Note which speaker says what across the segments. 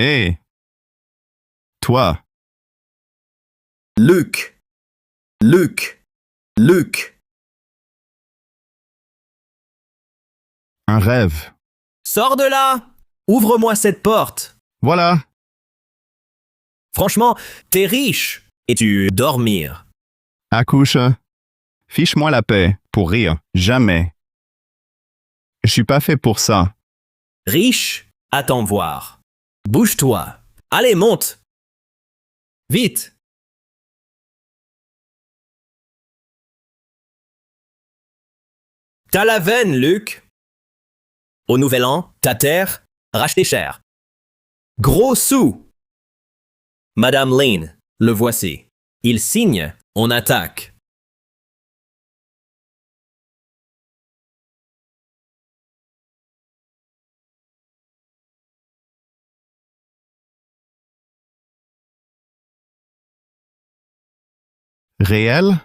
Speaker 1: Hé! Toi,
Speaker 2: Luc, Luc, Luc.
Speaker 1: un rêve.
Speaker 3: Sors de là! Ouvre-moi cette porte!
Speaker 1: Voilà,
Speaker 3: Franchement, t'es riche et tu dormir.
Speaker 1: accouche. Fiche-moi la paix, pour rire, jamais. Je suis pas fait pour ça.
Speaker 3: Riche, attends voir. Bouge-toi. Allez, monte! Vite! T'as la veine, Luc! Au nouvel an, ta terre, rachetée cher. Gros sous! Madame Lane, le voici. Il signe, on attaque.
Speaker 1: Réel?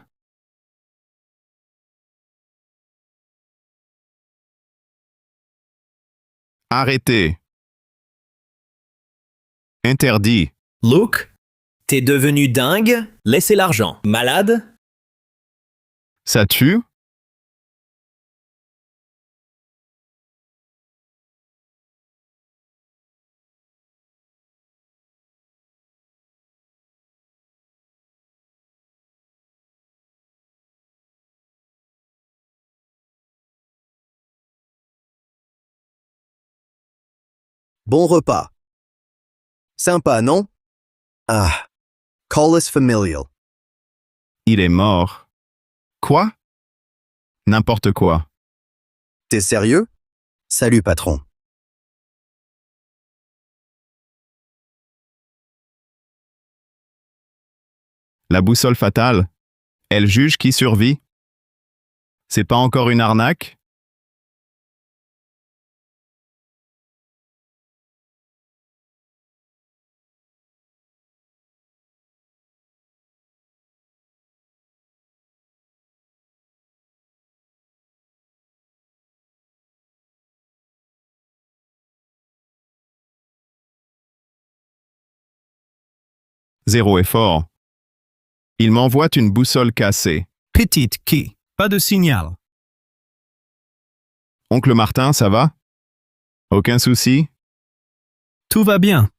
Speaker 1: Arrêtez. Interdit.
Speaker 3: Luke, t'es devenu dingue? Laissez l'argent. Malade?
Speaker 1: Ça tue?
Speaker 2: Bon repas. Sympa, non? Ah, call us familial.
Speaker 1: Il est mort. Quoi? N'importe quoi.
Speaker 2: T'es sérieux? Salut, patron.
Speaker 1: La boussole fatale. Elle juge qui survit? C'est pas encore une arnaque? Zéro effort. Il m'envoie une boussole cassée.
Speaker 4: Petite qui? Pas de signal.
Speaker 1: Oncle Martin, ça va? Aucun souci?
Speaker 4: Tout va bien.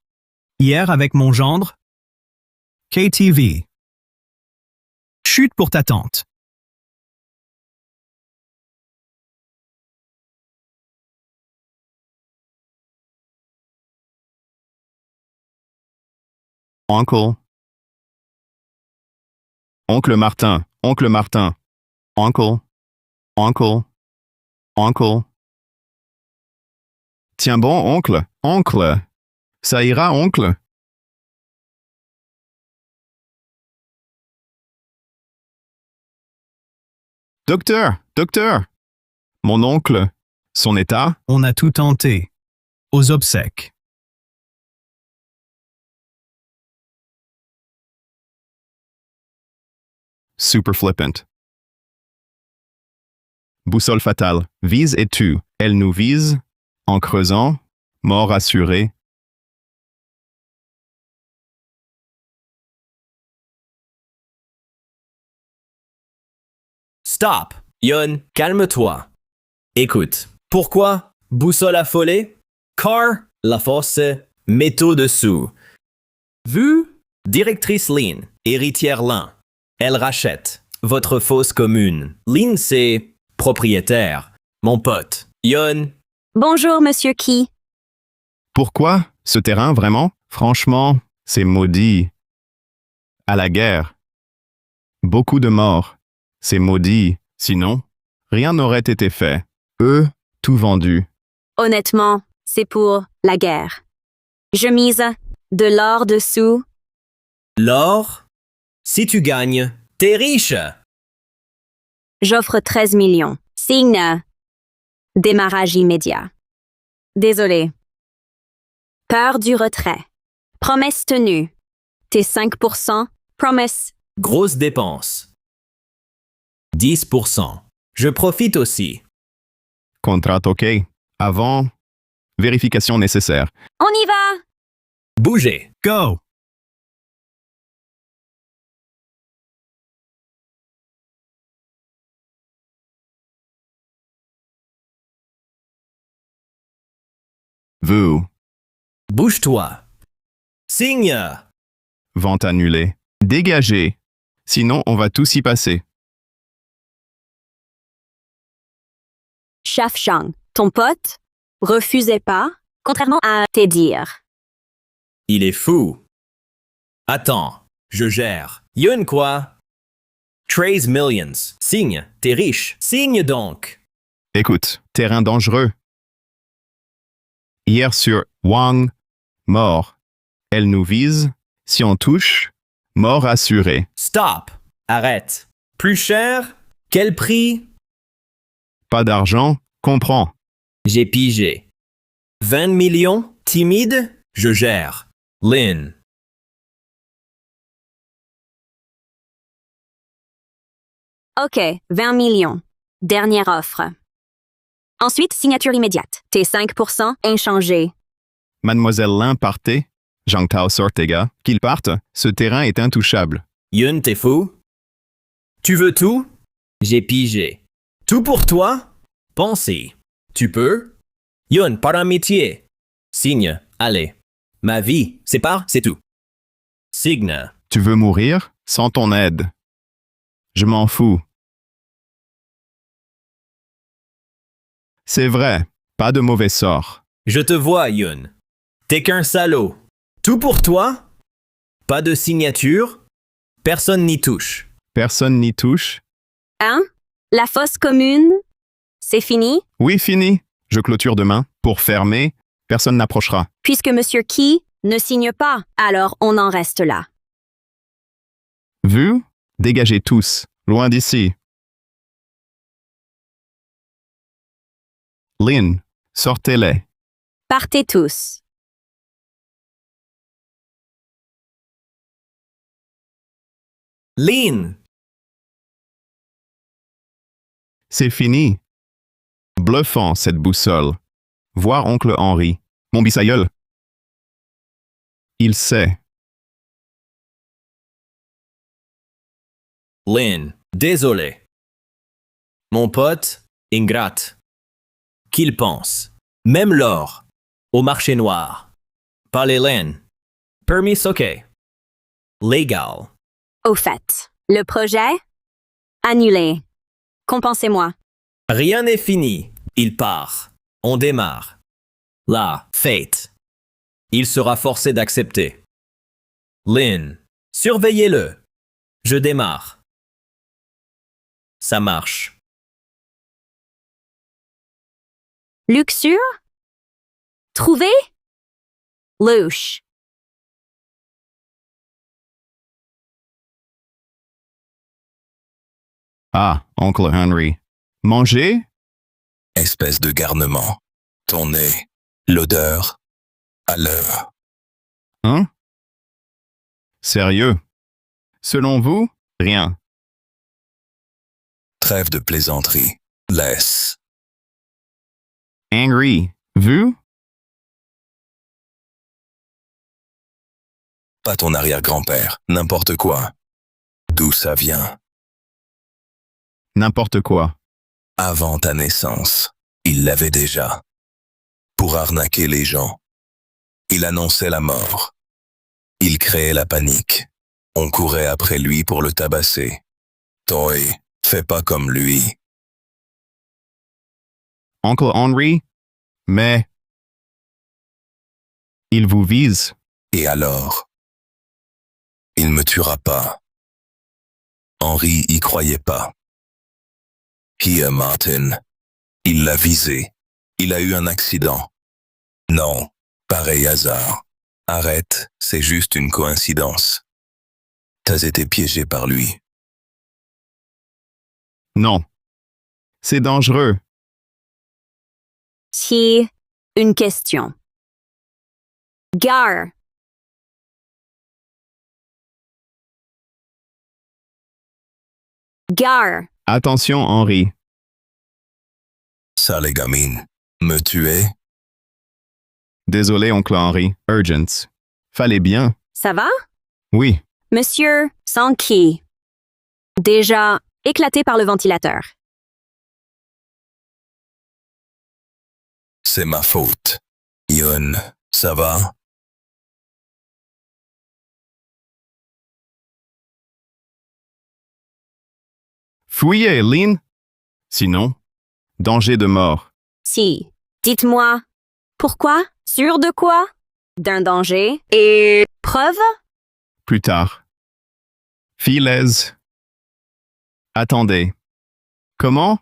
Speaker 4: Hier avec mon gendre. KTV. Chute pour ta tante.
Speaker 1: Uncle. Oncle Martin, oncle Martin. Uncle. Uncle. Uncle. Tiens bon, oncle, oncle. Ça ira, oncle? Docteur, docteur. Mon oncle, son état?
Speaker 4: On a tout tenté. Aux obsèques.
Speaker 1: Super flippant. Boussole fatale. Vise et tue. Elle nous vise. En creusant. Mort assurée.
Speaker 3: Stop! Yon, calme-toi. Écoute, pourquoi boussole affolée? Car, la force, métaux dessous. Vu? Directrice Lynn, héritière Lin. Elle rachète votre fosse commune. Lynn, c'est propriétaire. Mon pote. Yon,
Speaker 5: Bonjour, Monsieur Key.
Speaker 1: Pourquoi? Ce terrain, vraiment? Franchement, c'est maudit. À la guerre. Beaucoup de morts. C'est maudit. Sinon, rien n'aurait été fait. Eux, tout vendu.
Speaker 5: Honnêtement, c'est pour la guerre. Je mise de l'or dessous.
Speaker 3: l'or? Si tu gagnes, t'es riche.
Speaker 5: J'offre 13 millions. Signe. Démarrage immédiat. Désolé. Peur du retrait. Promesse tenue. Tes 5%. Promesse.
Speaker 3: Grosse dépense. 10%. Je profite aussi.
Speaker 1: Contrat OK. Avant, vérification nécessaire.
Speaker 5: On y va!
Speaker 3: Bougez.
Speaker 4: Go.
Speaker 1: Vous.
Speaker 3: Bouge-toi. Signe.
Speaker 1: Vente annulée. Dégagez. Sinon, on va tous y passer.
Speaker 5: Shafshang, ton pote, refusait pas, contrairement à tes dires.
Speaker 3: Il est fou. Attends, je gère. Yun quoi? Trace millions. Signe, t'es riche. Signe donc.
Speaker 1: Écoute, terrain dangereux. Hier sur Wang, mort. Elle nous vise. Si on touche, mort assuré.
Speaker 3: Stop. Arrête. Plus cher? Quel prix?
Speaker 1: Pas d'argent, comprends.
Speaker 3: J'ai pigé. 20 millions? Timide? Je gère. Lynn.
Speaker 5: OK, 20 millions. Dernière offre. Ensuite, signature immédiate. Tes 5% inchangés.
Speaker 1: Mademoiselle Lin partez. Zhang Tao Ortega, qu'il parte, ce terrain est intouchable.
Speaker 3: Yun, t'es fou? Tu veux tout? J'ai pigé. Tout pour toi? Pensez. Tu peux? Yun, par amitié. Signe, allez. Ma vie, c'est tout. Signe.
Speaker 1: Tu veux mourir sans ton aide. Je m'en fous. C'est vrai, pas de mauvais sort.
Speaker 3: Je te vois, Yun. T'es qu'un salaud. Tout pour toi? Pas de signature? Personne n'y touche.
Speaker 1: Personne n'y touche.
Speaker 5: Hein? La fosse commune? C'est fini?
Speaker 1: Oui, fini. Je clôture demain. Pour fermer, personne n'approchera.
Speaker 5: Puisque Monsieur Key ne signe pas, alors on en reste là.
Speaker 1: Vu? Dégagez tous. Loin d'ici. Lynn, sortez-les.
Speaker 5: Partez tous.
Speaker 3: Lynn!
Speaker 1: C'est fini. Bluffant, cette boussole. Voir oncle Henri. Mon bissaïeul. Il sait.
Speaker 3: Lynn, désolé. Mon pote, ingrate. Qu'il pense. Même l'or. Au marché noir. Pas les laines. Permis ok. Légal.
Speaker 5: Au fait, le projet? Annulé. Compensez-moi.
Speaker 3: Rien n'est fini. Il part. On démarre. Là, fate. Il sera forcé d'accepter. Lynn, surveillez-le. Je démarre. Ça marche.
Speaker 5: Luxure? Trouvé? Louche.
Speaker 1: Ah, oncle Henry. Manger?
Speaker 6: Espèce de garnement. Ton nez, l'odeur, à l'heure.
Speaker 1: Hein? Sérieux? Selon vous, rien.
Speaker 6: Trêve de plaisanterie. Laisse.
Speaker 1: Angry. Vu?
Speaker 6: Pas ton arrière-grand-père. N'importe quoi. D'où ça vient?
Speaker 1: N'importe quoi.
Speaker 6: Avant ta naissance. Il l'avait déjà. Pour arnaquer les gens. Il annonçait la mort. Il créait la panique. On courait après lui pour le tabasser. Toi, fais pas comme lui.
Speaker 1: Oncle Henry? Mais... Il vous vise.
Speaker 6: Et alors? Il me tuera pas. Henri y croyait pas. Here, Martin. Il l'a visé. Il a eu un accident. Non, pareil hasard. Arrête, c'est juste une coïncidence. T'as été piégé par lui.
Speaker 1: Non. C'est dangereux.
Speaker 5: Qui? Une question. Gare. Gare.
Speaker 1: Attention, Henri.
Speaker 6: Ça, les gamines. Me tuer?
Speaker 1: Désolé, oncle Henri. Urgence. Fallait bien.
Speaker 5: Ça va?
Speaker 1: Oui.
Speaker 5: Monsieur Sankey. Déjà éclaté par le ventilateur.
Speaker 6: C'est ma faute. Yun, ça va?
Speaker 1: Fuyez, Lynn. Sinon, danger de mort.
Speaker 5: Si. Dites-moi. Pourquoi? Sûr de quoi? D'un danger. Et preuve?
Speaker 1: Plus tard. Files. Attendez. Comment?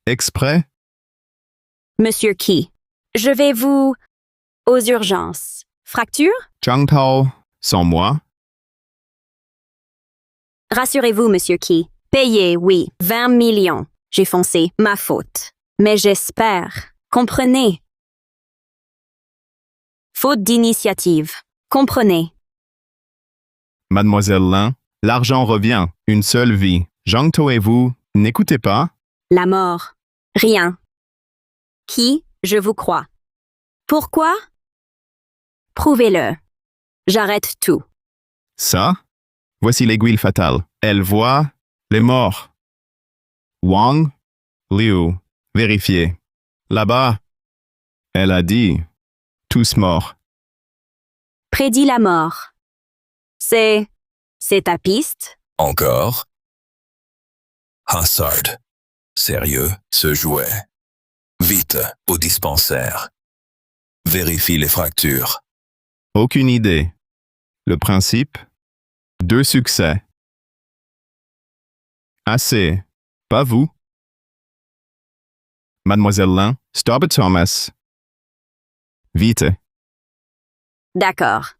Speaker 1: Exprès?
Speaker 5: Monsieur Key. Je vais vous... aux urgences. Fracture?
Speaker 1: Chang Tao, sans moi?
Speaker 5: Rassurez-vous, Monsieur Key. Payez, oui. 20 millions. J'ai foncé. Ma faute. Mais j'espère. Comprenez. Faute d'initiative. Comprenez.
Speaker 1: Mademoiselle Lin, l'argent revient. Une seule vie. Zhang Tao et vous, n'écoutez pas?
Speaker 5: La mort. Rien. Qui? Je vous crois. Pourquoi? Prouvez-le. J'arrête tout.
Speaker 1: Ça? Voici l'aiguille fatale. Elle voit les morts. Wang, Liu, vérifiez. Là-bas, elle a dit tous morts.
Speaker 5: Prédit la mort. C'est ta piste?
Speaker 6: Encore? Hazard. Sérieux, ce jouet. Vite, au dispensaire. Vérifie les fractures.
Speaker 1: Aucune idée. Le principe? 2 succès. Assez. Pas vous? Mademoiselle Lin, stop it, Thomas. Vite.
Speaker 5: D'accord.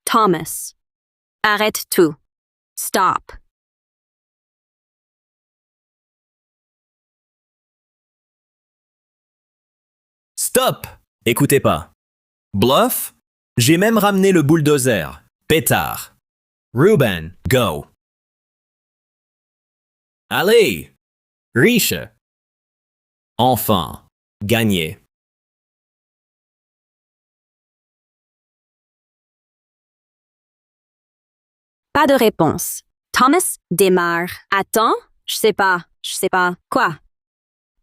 Speaker 5: Thomas. Arrête tout. Stop.
Speaker 3: Stop! Écoutez pas. Bluff? J'ai même ramené le bulldozer. Pétard. Ruben, go. Allez! Riche. Enfin, gagné.
Speaker 5: Pas de réponse. Thomas démarre. Attends, je sais pas. Quoi?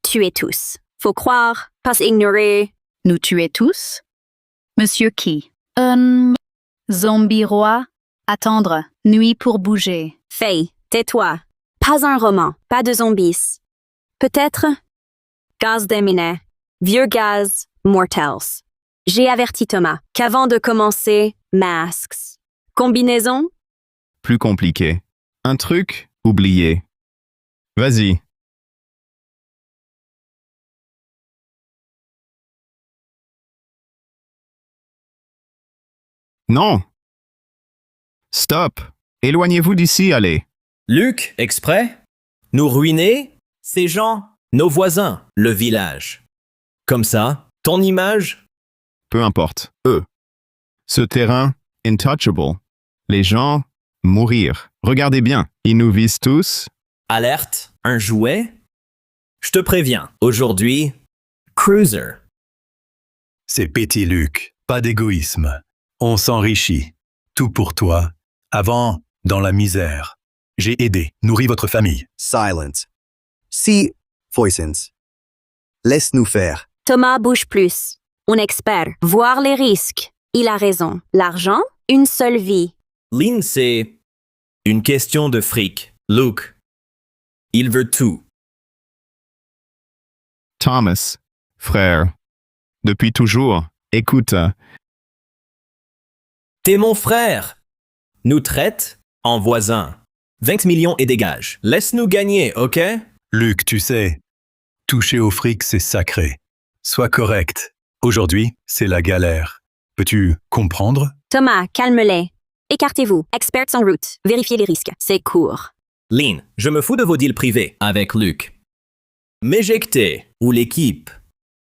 Speaker 5: Tuez tous. Faut croire, pas ignorer.
Speaker 7: Nous tuer tous? Monsieur qui? Zombie roi? Attendre. Nuit pour bouger.
Speaker 5: Faye, tais-toi. Pas un roman, pas de zombies. Peut-être gaz déminé, vieux gaz, mortels. J'ai averti Thomas qu'avant de commencer, masks. Combinaison?
Speaker 1: Plus compliqué. Un truc oublié. Vas-y. Non. Stop. Éloignez-vous d'ici, allez.
Speaker 3: Luc, exprès? Nous ruiner? Ces gens, nos voisins, le village. Comme ça, ton image?
Speaker 1: Peu importe. Eux. Ce terrain, intouchable. Les gens, mourir. Regardez bien. Ils nous visent tous.
Speaker 3: Alerte, un jouet? Je te préviens, aujourd'hui, Cruiser.
Speaker 8: C'est Petit Luc, pas d'égoïsme. On s'enrichit. Tout pour toi. Avant, dans la misère. J'ai aidé, nourri votre famille.
Speaker 2: Silence. Si, Foysens. Laisse-nous faire.
Speaker 5: Thomas bouge plus. Un expert. Voir les risques. Il a raison. L'argent? Une seule vie.
Speaker 3: Lynn, c'est une question de fric. Luke, il veut tout.
Speaker 1: Thomas, frère. Depuis toujours. Écoute.
Speaker 3: T'es mon frère. Nous traite en voisins. 20 millions et dégage. Laisse-nous gagner, ok?
Speaker 8: Luc, tu sais, toucher au fric, c'est sacré. Sois correct. Aujourd'hui, c'est la galère. Peux-tu comprendre?
Speaker 5: Thomas, calme-les. Écartez-vous. Experts en route. Vérifiez les risques. C'est court.
Speaker 3: Lynn, je me fous de vos deals privés avec Luc. M'éjecter ou l'équipe.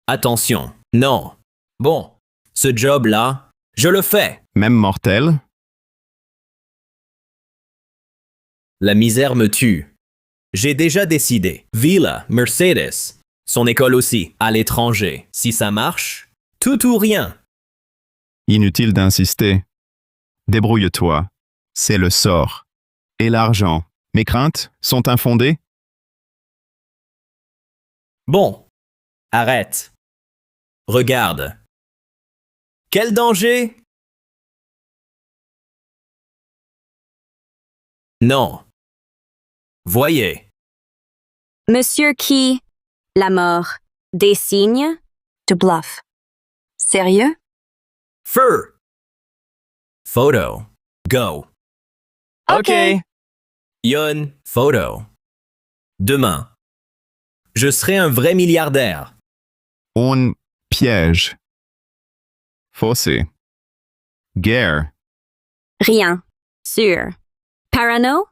Speaker 3: Attention, non. Bon, ce job-là, je le fais.
Speaker 1: Même mortel.
Speaker 3: La misère me tue. J'ai déjà décidé. Villa, Mercedes. Son école aussi, à l'étranger. Si ça marche, tout ou rien.
Speaker 1: Inutile d'insister. Débrouille-toi. C'est le sort. Et l'argent. Mes craintes sont infondées?
Speaker 3: Bon, arrête. Regarde. Quel danger? Non. Voyez.
Speaker 5: Monsieur Key, la mort. Des signes?
Speaker 9: De bluff. Sérieux?
Speaker 3: Feu. Photo. Go.
Speaker 5: Ok.
Speaker 3: Yun, photo. Demain. Je serai un vrai milliardaire.
Speaker 1: Un piège. Fossé. Guerre.
Speaker 5: Rien. Sûr. Parano?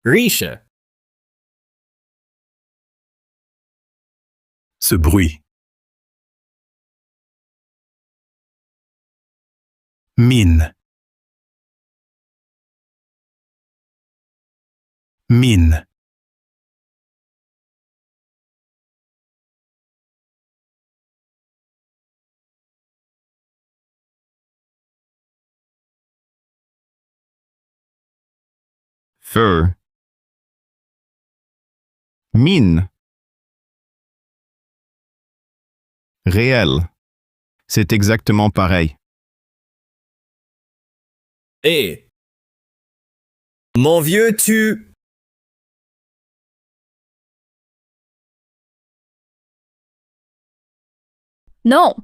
Speaker 3: Riche.
Speaker 8: Ce bruit. Mine. Mine.
Speaker 1: Feu. Mine. Réel. C'est exactement pareil.
Speaker 3: Et. Mon vieux, tu.
Speaker 7: Non,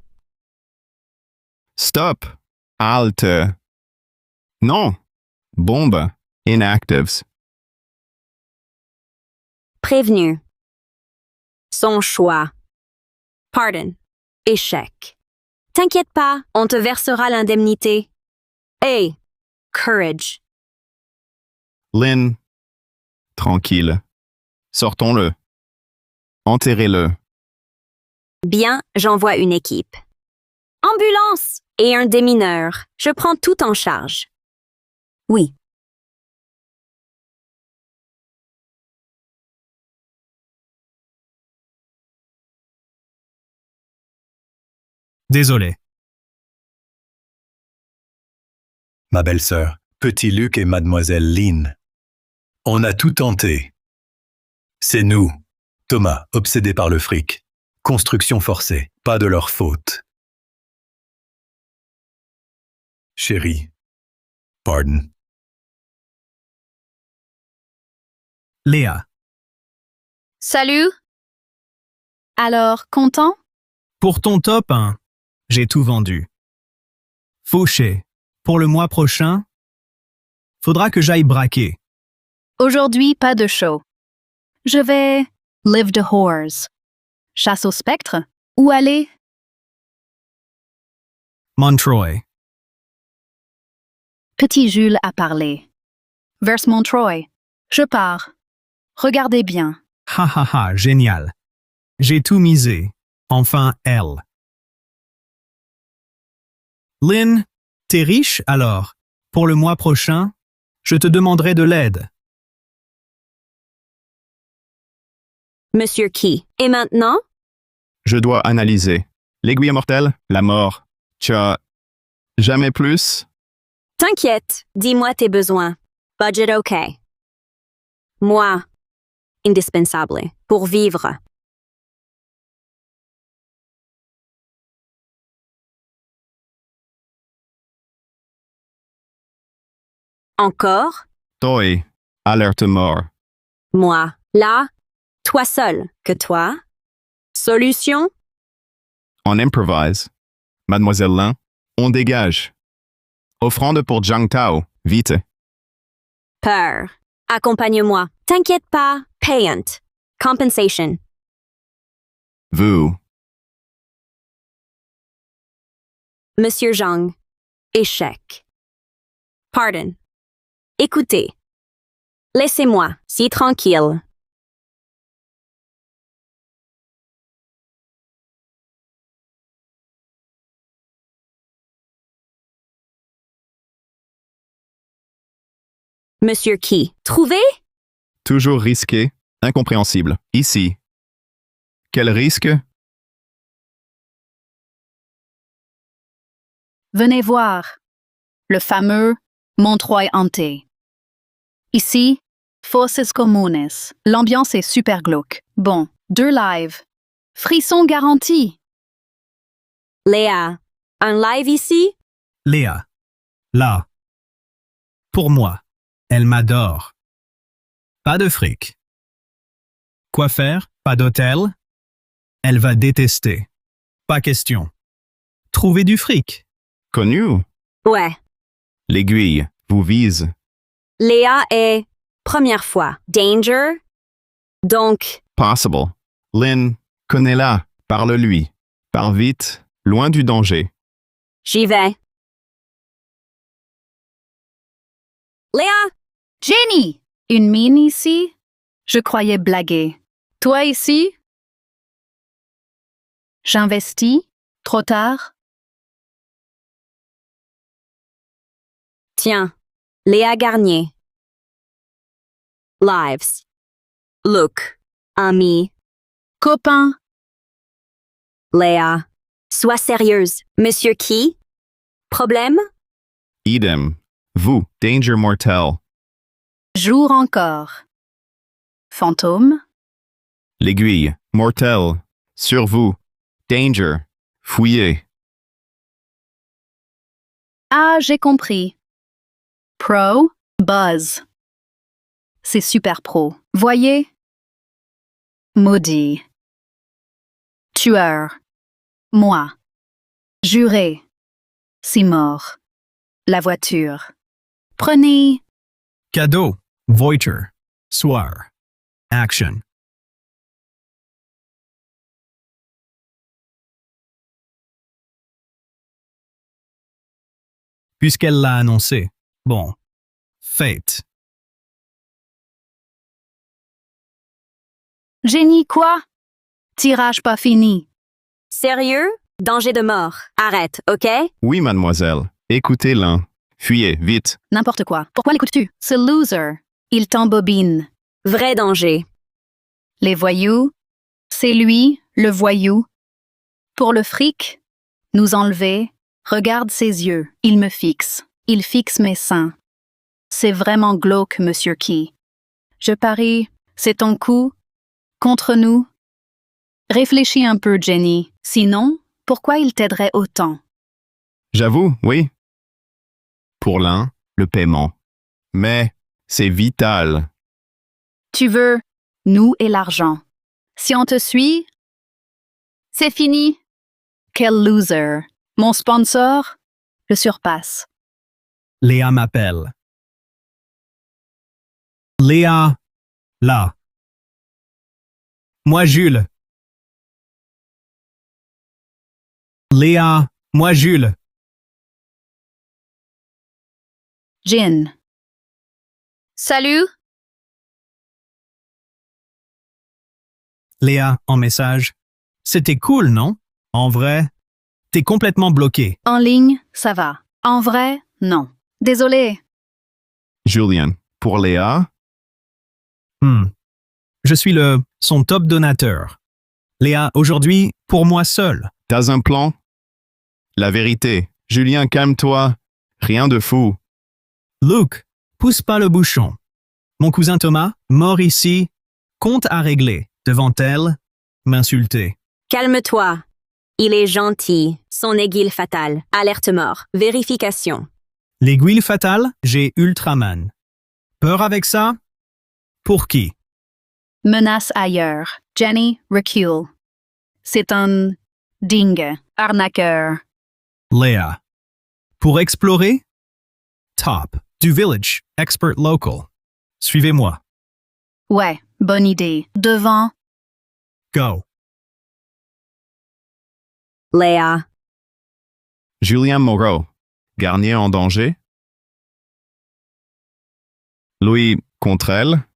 Speaker 1: Stop. Halte. Non. Bombe. Inactives.
Speaker 5: Prévenu. Son choix. Pardon. Échec. T'inquiète pas, on te versera l'indemnité. Hey, courage.
Speaker 1: Lynn. Tranquille. Sortons-le. Enterrez-le.
Speaker 5: Bien, j'envoie une équipe. Ambulance et un démineur. Je prends tout en charge.
Speaker 9: Oui.
Speaker 4: Désolé.
Speaker 8: Ma belle-sœur, petit Luc et mademoiselle Lynn. On a tout tenté. C'est nous, Thomas, obsédés par le fric. Construction forcée, pas de leur faute. Chérie, pardon.
Speaker 4: Léa.
Speaker 7: salut. Alors, content?
Speaker 4: Pour ton top 1, j'ai tout vendu. Fauché. Pour le mois prochain, faudra que j'aille braquer.
Speaker 7: Aujourd'hui, pas de show. Je vais live the whores. Chasse au spectre? Où aller?
Speaker 4: Montroy.
Speaker 7: Petit Jules a parlé. Vers Montroy. Je pars. Regardez bien.
Speaker 4: Ha ha ha, génial. J'ai tout misé. Enfin, elle. Lynn, t'es riche alors? Pour le mois prochain, je te demanderai de l'aide.
Speaker 5: Monsieur Key. Et maintenant?
Speaker 1: Je dois analyser. L'aiguille mortelle, la mort. Tcha. Jamais plus?
Speaker 5: T'inquiète, dis-moi tes besoins. Budget OK. Moi, indispensable pour vivre. Encore?
Speaker 1: Toi. Alerte mort.
Speaker 5: Moi. Là? Toi seul. Que toi? Solution?
Speaker 1: On improvise. Mademoiselle Lin, on dégage. Offrande pour Zhang Tao. Vite.
Speaker 5: Peur. Accompagne-moi. T'inquiète pas. Payant. Compensation.
Speaker 1: Vous.
Speaker 5: Monsieur Zhang. Échec. Pardon. Écoutez. Laissez-moi, si tranquille. Monsieur qui? Trouvé?
Speaker 1: Toujours risqué, incompréhensible. Ici. Quel risque?
Speaker 7: Venez voir. Le fameux Montreuil hanté. Ici, Fosses Comunes. L'ambiance est super glauque. Bon, 2 lives. Frisson garanti.
Speaker 5: Léa, un live ici?
Speaker 4: Léa. Là. Pour moi. Elle m'adore. Pas de fric. Quoi faire? Pas d'hôtel? Elle va détester. Pas question. Trouver du fric.
Speaker 1: Connu?
Speaker 5: Ouais.
Speaker 1: L'aiguille vous vise.
Speaker 5: Léa est première fois. Danger? Donc,
Speaker 1: Possible. Lynn, connais-la. Parle-lui. Pars vite, loin du danger.
Speaker 5: j'y vais. Léa!
Speaker 7: Jenny! Une mine ici? Je croyais blaguer. Toi ici? J'investis? Trop tard?
Speaker 5: Tiens, Léa Garnier. Lives. Look. Ami.
Speaker 7: Copain?
Speaker 5: Léa. Sois sérieuse. Monsieur qui? Problème?
Speaker 1: Idem. Vous, danger mortel.
Speaker 7: Jour encore. Fantôme?
Speaker 1: L'aiguille, mortel. Sur vous. Danger. Fouillez.
Speaker 7: Ah, j'ai compris. Pro, buzz. C'est super pro. Voyez? Maudit. Tueur. Moi. Juré. C'est mort. La voiture. Prenez.
Speaker 4: Cadeau. Voiture. Soir. Action. Puisqu'elle l'a annoncé. Bon. Fate.
Speaker 7: Génie quoi? Tirage pas fini.
Speaker 5: Sérieux? Danger de mort. Arrête, OK?
Speaker 1: Oui, mademoiselle. Écoutez l'un. Fuyez, vite.
Speaker 7: N'importe quoi. Pourquoi l'écoutes-tu? Ce loser. Il t'embobine.
Speaker 5: Vrai danger.
Speaker 7: Les voyous. C'est lui, le voyou. Pour le fric, nous enlever. Regarde ses yeux. Il me fixe. Il fixe mes seins. C'est vraiment glauque, monsieur Key. Je parie, c'est ton coup. Contre nous. Réfléchis un peu, Jenny. Sinon, pourquoi il t'aiderait autant?
Speaker 1: J'avoue, oui. Pour l'un, le paiement. Mais c'est vital.
Speaker 7: Tu veux, nous et l'argent. Si on te suit, c'est fini. Quel loser. Mon sponsor le surpasse.
Speaker 4: Léa m'appelle. Léa. Là. Moi, Jules. Léa. Moi, Jules.
Speaker 7: Jean. Salut.
Speaker 4: Léa, en message. C'était cool, non? En vrai, t'es complètement bloqué.
Speaker 7: En ligne, ça va. En vrai, non. Désolé.
Speaker 1: Julien, pour Léa,
Speaker 4: Je suis son top donateur. Léa, aujourd'hui, pour moi seul.
Speaker 1: t'as un plan? La vérité. Julien, calme-toi. Rien de fou.
Speaker 4: Luke, pousse pas le bouchon. Mon cousin Thomas, mort ici, compte à régler. Devant elle, m'insulter.
Speaker 5: Calme-toi. Il est gentil. Son aiguille fatale. Alerte mort. Vérification.
Speaker 4: L'aiguille fatale, j'ai Ultraman. Peur avec ça? Pour qui?
Speaker 7: Menace ailleurs. Jenny, recule. C'est un dingue, arnaqueur.
Speaker 4: Léa. Pour explorer? Top. Du village, expert local. Suivez-moi.
Speaker 7: Ouais, bonne idée. Devant.
Speaker 4: Go.
Speaker 5: Léa.
Speaker 1: Julien Moreau. Garnier en danger? Louis, contre elle?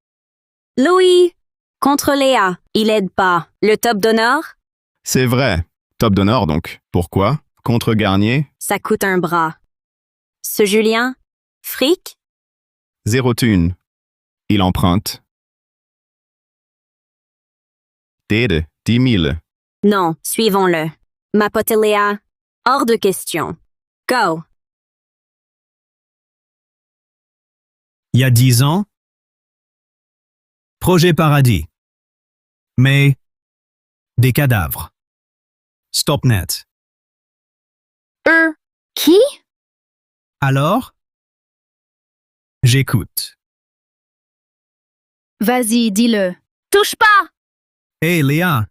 Speaker 5: Louis. Contre Léa. Il aide pas. Le top d'honneur?
Speaker 1: C'est vrai. Top d'honneur donc. Pourquoi? Contre Garnier?
Speaker 5: Ça coûte un bras. Ce Julien? Fric?
Speaker 1: 0 thune. Il emprunte. Dede, 10 000.
Speaker 5: Non, suivons-le. Ma pote Léa, hors de question. Go.
Speaker 4: Il y a 10 ans, projet paradis. Mais des cadavres. StopNet.
Speaker 7: Qui?
Speaker 4: Alors, j'écoute.
Speaker 7: Vas-y, dis-le. Touche pas!
Speaker 4: Hé Léa,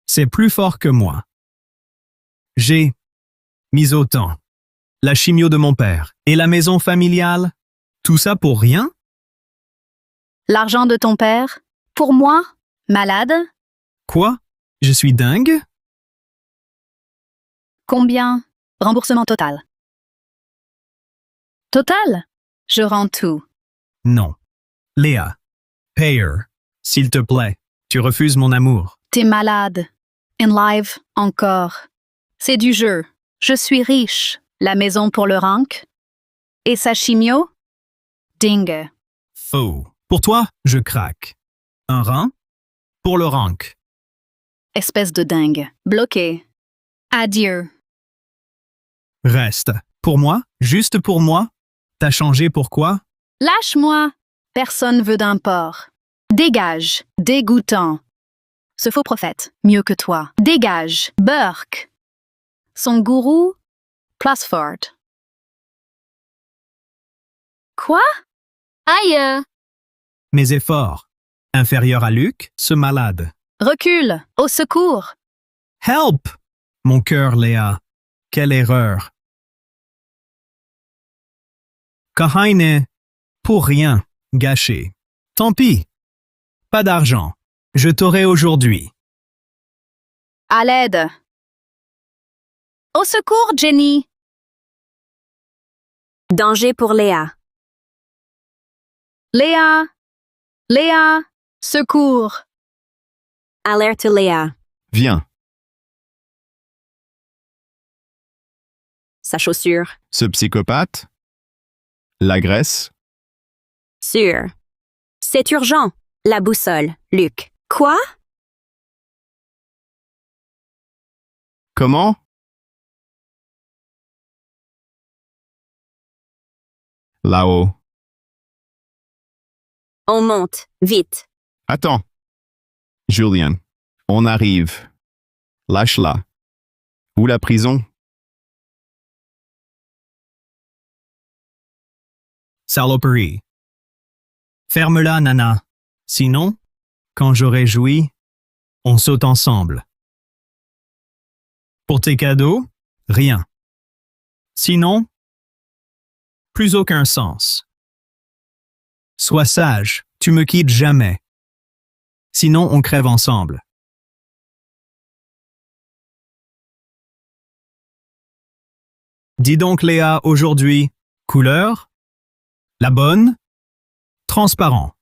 Speaker 4: c'est plus fort que moi. J'ai mis autant. La chimio de mon père et la maison familiale, tout ça pour rien?
Speaker 7: L'argent de ton père? Pour moi? Malade?
Speaker 4: Quoi? Je suis dingue?
Speaker 7: Combien? Remboursement total. Total? Je rends tout.
Speaker 4: Non. Léa, payer, s'il te plaît. Tu refuses mon amour.
Speaker 7: T'es malade. In live, encore. C'est du jeu. Je suis riche. La maison pour le rank? Et sa chimio? Dingue.
Speaker 4: Faux. Pour toi, je craque. Un rein? Pour le rank.
Speaker 7: Espèce de dingue. Bloqué. Adieu.
Speaker 4: Reste. Pour moi, juste pour moi. T'as changé pourquoi?
Speaker 7: Lâche-moi. Personne veut d'un porc. Dégage. Dégoûtant. Ce faux prophète, mieux que toi. Dégage. Burke. Son gourou? Plasford. Quoi? Aïe!
Speaker 4: Mes efforts. Inférieurs à Luc, ce malade.
Speaker 7: Recule. Au secours.
Speaker 4: Help! Mon cœur, Léa. Quelle erreur. Kahaine, pour rien, gâché. Tant pis. Pas d'argent. Je t'aurai aujourd'hui.
Speaker 7: À l'aide. Au secours, Jenny.
Speaker 5: Danger pour Léa.
Speaker 7: Léa. Léa. Secours.
Speaker 5: Alerte Léa.
Speaker 1: Viens.
Speaker 5: Sa chaussure.
Speaker 1: Ce psychopathe l'agresse.
Speaker 5: Sûr. C'est urgent. La boussole. Luc. Quoi?
Speaker 1: Comment? Là-haut.
Speaker 5: On monte. Vite.
Speaker 1: Attends. Julien. On arrive. Lâche-la. Où la prison?
Speaker 4: Saloperie. Ferme-la, Nana. Sinon, quand j'aurai joui, on saute ensemble. Pour tes cadeaux, rien. Sinon, plus aucun sens. Sois sage, tu me quittes jamais. Sinon, on crève ensemble. Dis donc, Léa, aujourd'hui, couleur? La bonne? Transparent.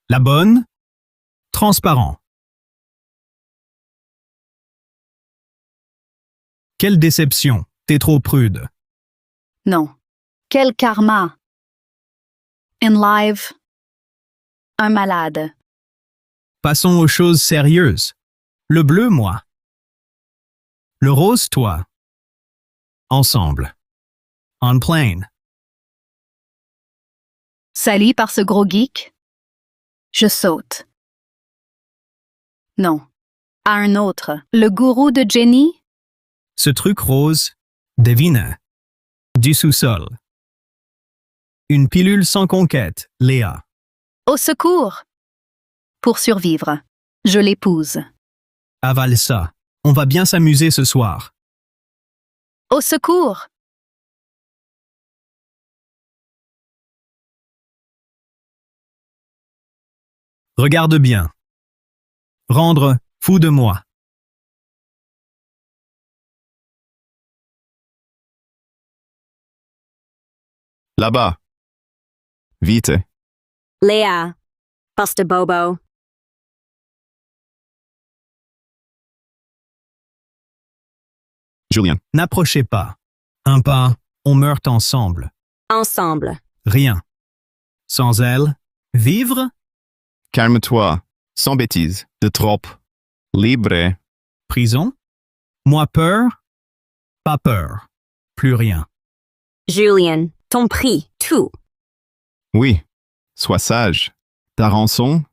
Speaker 4: La bonne? Transparent. Quelle déception, t'es trop prude.
Speaker 7: Non. Quel karma. In live. Un malade.
Speaker 4: Passons aux choses sérieuses. Le bleu, moi. Le rose, toi. Ensemble. On plane.
Speaker 7: Sali par ce gros geek? Je saute. Non. À un autre. Le gourou de Jenny?
Speaker 4: Ce truc rose, devine. Du sous-sol. Une pilule sans conquête, Léa.
Speaker 7: Au secours! Pour survivre, je l'épouse.
Speaker 4: Avale ça. On va bien s'amuser ce soir.
Speaker 7: Au secours!
Speaker 4: Regarde bien. Rendre fou de moi.
Speaker 1: Là-bas. Vite.
Speaker 5: Léa. Poste Bobo.
Speaker 1: Julien.
Speaker 4: N'approchez pas. Un pas, on meurt ensemble.
Speaker 5: Ensemble.
Speaker 4: Rien. Sans elle, vivre?
Speaker 1: Calme-toi. Sans bêtises. De trop. Libre.
Speaker 4: Prison? Moi peur? Pas peur. Plus rien.
Speaker 5: Julian, ton prix, tout.
Speaker 1: Oui. Sois sage. Ta rançon?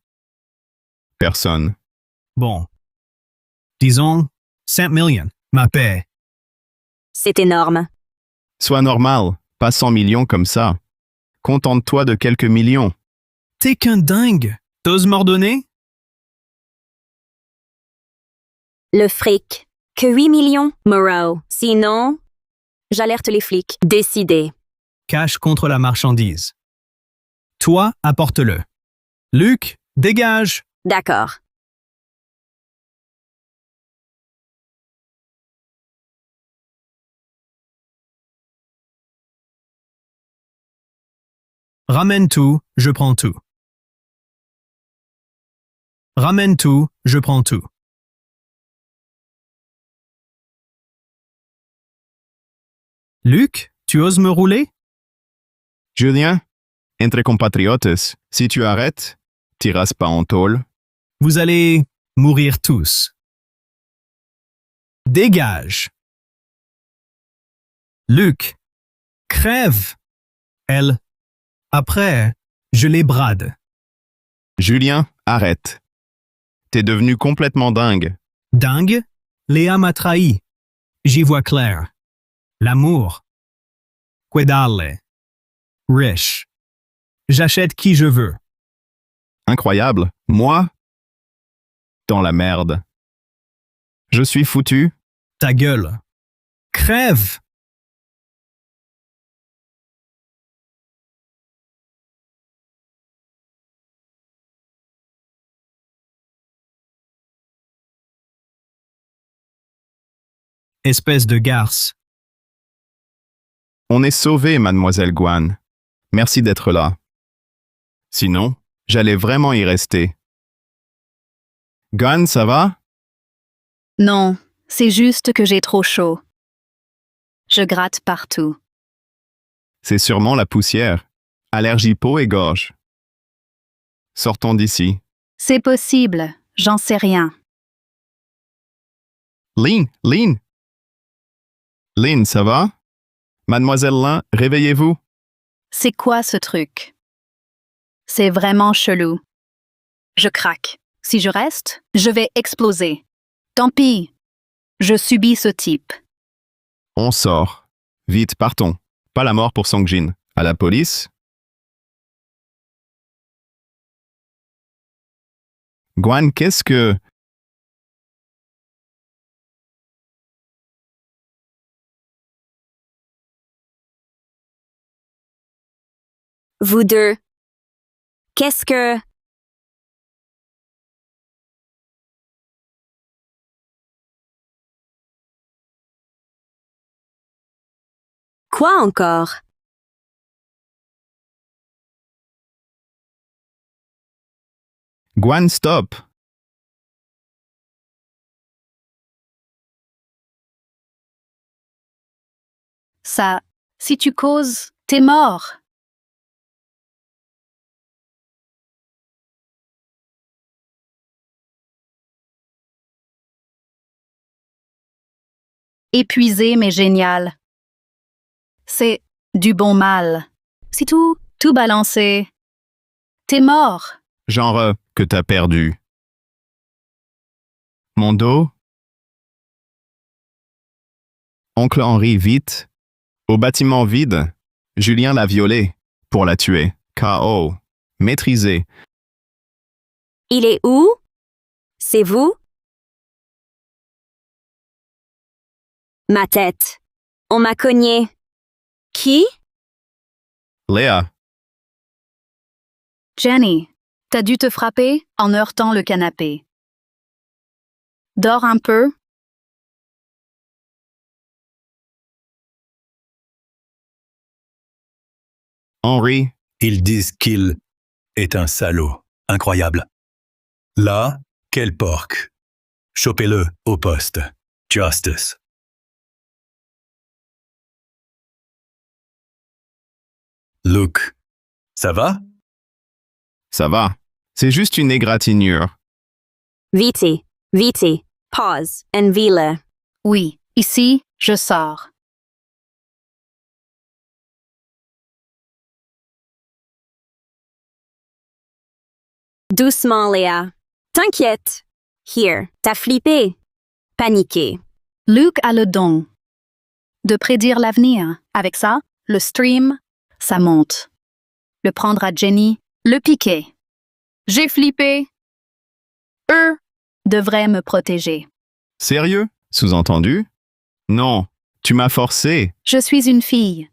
Speaker 1: Personne.
Speaker 4: Bon. Disons 5 millions. Ma paix.
Speaker 5: C'est énorme.
Speaker 1: Sois normal. Pas 100 millions comme ça. Contente-toi de quelques millions.
Speaker 4: T'es qu'un dingue. T'oses m'ordonner?
Speaker 5: Le fric. Que 8 millions, Moreau. Sinon, j'alerte les flics. Décidé.
Speaker 4: Cache contre la marchandise. Toi, apporte-le. Luc, dégage.
Speaker 5: D'accord.
Speaker 4: Ramène tout, je prends tout. Ramène tout, je prends tout. Luc, tu oses me rouler?
Speaker 1: Julien, entre compatriotes, si tu arrêtes, t'iras pas en tôle.
Speaker 4: Vous allez mourir tous. Dégage. Luc, crève. Elle. Après, je les brade.
Speaker 1: Julien, arrête. T'es devenu complètement dingue.
Speaker 4: Dingue, Léa m'a trahi. J'y vois clair. L'amour. Quedale. Riche. J'achète qui je veux.
Speaker 1: Incroyable. Moi? Dans la merde. Je suis foutu.
Speaker 4: Ta gueule. Crève. Espèce de garce.
Speaker 1: On est sauvés, mademoiselle Guan. Merci d'être là. Sinon, j'allais vraiment y rester. Guan, ça va?
Speaker 7: Non, c'est juste que j'ai trop chaud. Je gratte partout.
Speaker 1: C'est sûrement la poussière. Allergie peau et gorge. Sortons d'ici.
Speaker 7: C'est possible, j'en sais rien.
Speaker 1: Lynn, Lynn! Lynn, ça va? Mademoiselle Lin, réveillez-vous.
Speaker 7: C'est quoi ce truc? C'est vraiment chelou. Je craque. Si je reste, je vais exploser. Tant pis. Je subis ce type.
Speaker 1: On sort. Vite, partons. Pas la mort pour Songjin. À la police? Guan, qu'est-ce que...
Speaker 5: Vous deux. Qu'est-ce que... Quoi encore?
Speaker 1: Guan, stop!
Speaker 7: Ça, si tu causes, t'es mort. Épuisé mais génial. C'est du bon mal. C'est tout balancé. T'es mort.
Speaker 1: Genre que t'as perdu. Mon dos? Oncle Henri, vite. Au bâtiment vide. Julien l'a violée. Pour la tuer. K.O. Maîtrisé.
Speaker 5: Il est où? C'est vous? Ma tête. On m'a cogné. Qui?
Speaker 1: Léa.
Speaker 7: Jenny, t'as dû te frapper en heurtant le canapé. Dors un peu.
Speaker 1: Henri.
Speaker 8: Ils disent qu'il est un salaud. Incroyable. Là, quel porc. Chopez-le au poste. Justice. Luke. Ça va?
Speaker 1: Ça va. C'est juste une égratignure.
Speaker 5: Vite, vite, pause, envile.
Speaker 7: Oui, ici, je sors.
Speaker 5: Doucement, Léa. T'inquiète. Here, t'as flippé. Paniqué.
Speaker 7: Luke a le don de prédire l'avenir. Avec ça, le stream, ça monte. Le prendre à Jenny, le piquer. J'ai flippé. Eux devraient me protéger.
Speaker 1: Sérieux? Sous-entendu? Non, tu m'as forcé.
Speaker 7: Je suis une fille.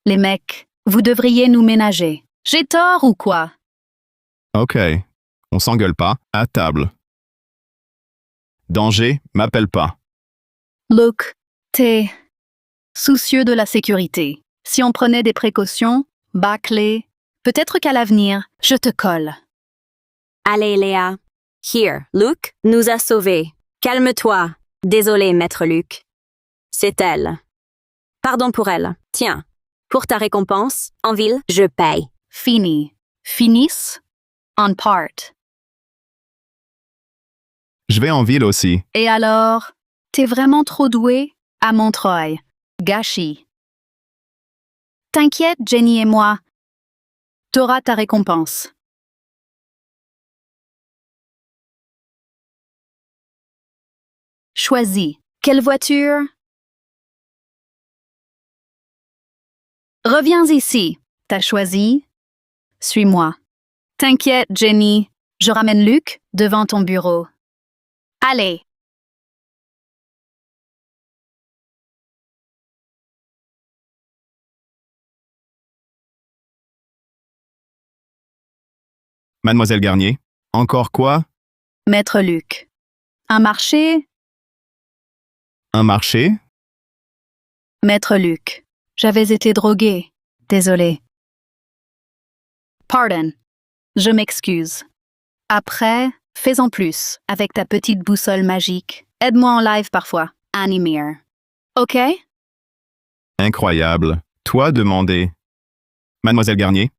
Speaker 7: Les mecs, vous devriez nous ménager. J'ai tort ou quoi?
Speaker 1: Ok, on s'engueule pas, à table. Danger, m'appelle pas.
Speaker 7: Luke, t'es soucieux de la sécurité. Si on prenait des précautions, bâclées, peut-être qu'à l'avenir, je te colle.
Speaker 5: Allez, Léa. Here, Luke nous a sauvés. Calme-toi. Désolé, maître Luke. C'est elle. Pardon pour elle. Tiens, pour ta récompense, en ville, je paye.
Speaker 7: Fini. Finisse? On part.
Speaker 1: Je vais en ville aussi.
Speaker 7: Et alors, t'es vraiment trop doué à Montreuil. Gâchis. T'inquiète, Jenny et moi. T'auras ta récompense. Choisis. Quelle voiture? Reviens ici. T'as choisi? Suis-moi. T'inquiète, Jenny. Je ramène Luke devant ton bureau. Allez.
Speaker 1: Mademoiselle Garnier, encore quoi?
Speaker 7: Maître Luke. Un marché?
Speaker 1: Un marché?
Speaker 7: Maître Luke. J'avais été droguée. Désolé. Pardon. Je m'excuse. Après, fais-en plus, avec ta petite boussole magique. Aide-moi en live parfois. Animir. OK?
Speaker 1: Incroyable. Toi demander. Mademoiselle Garnier?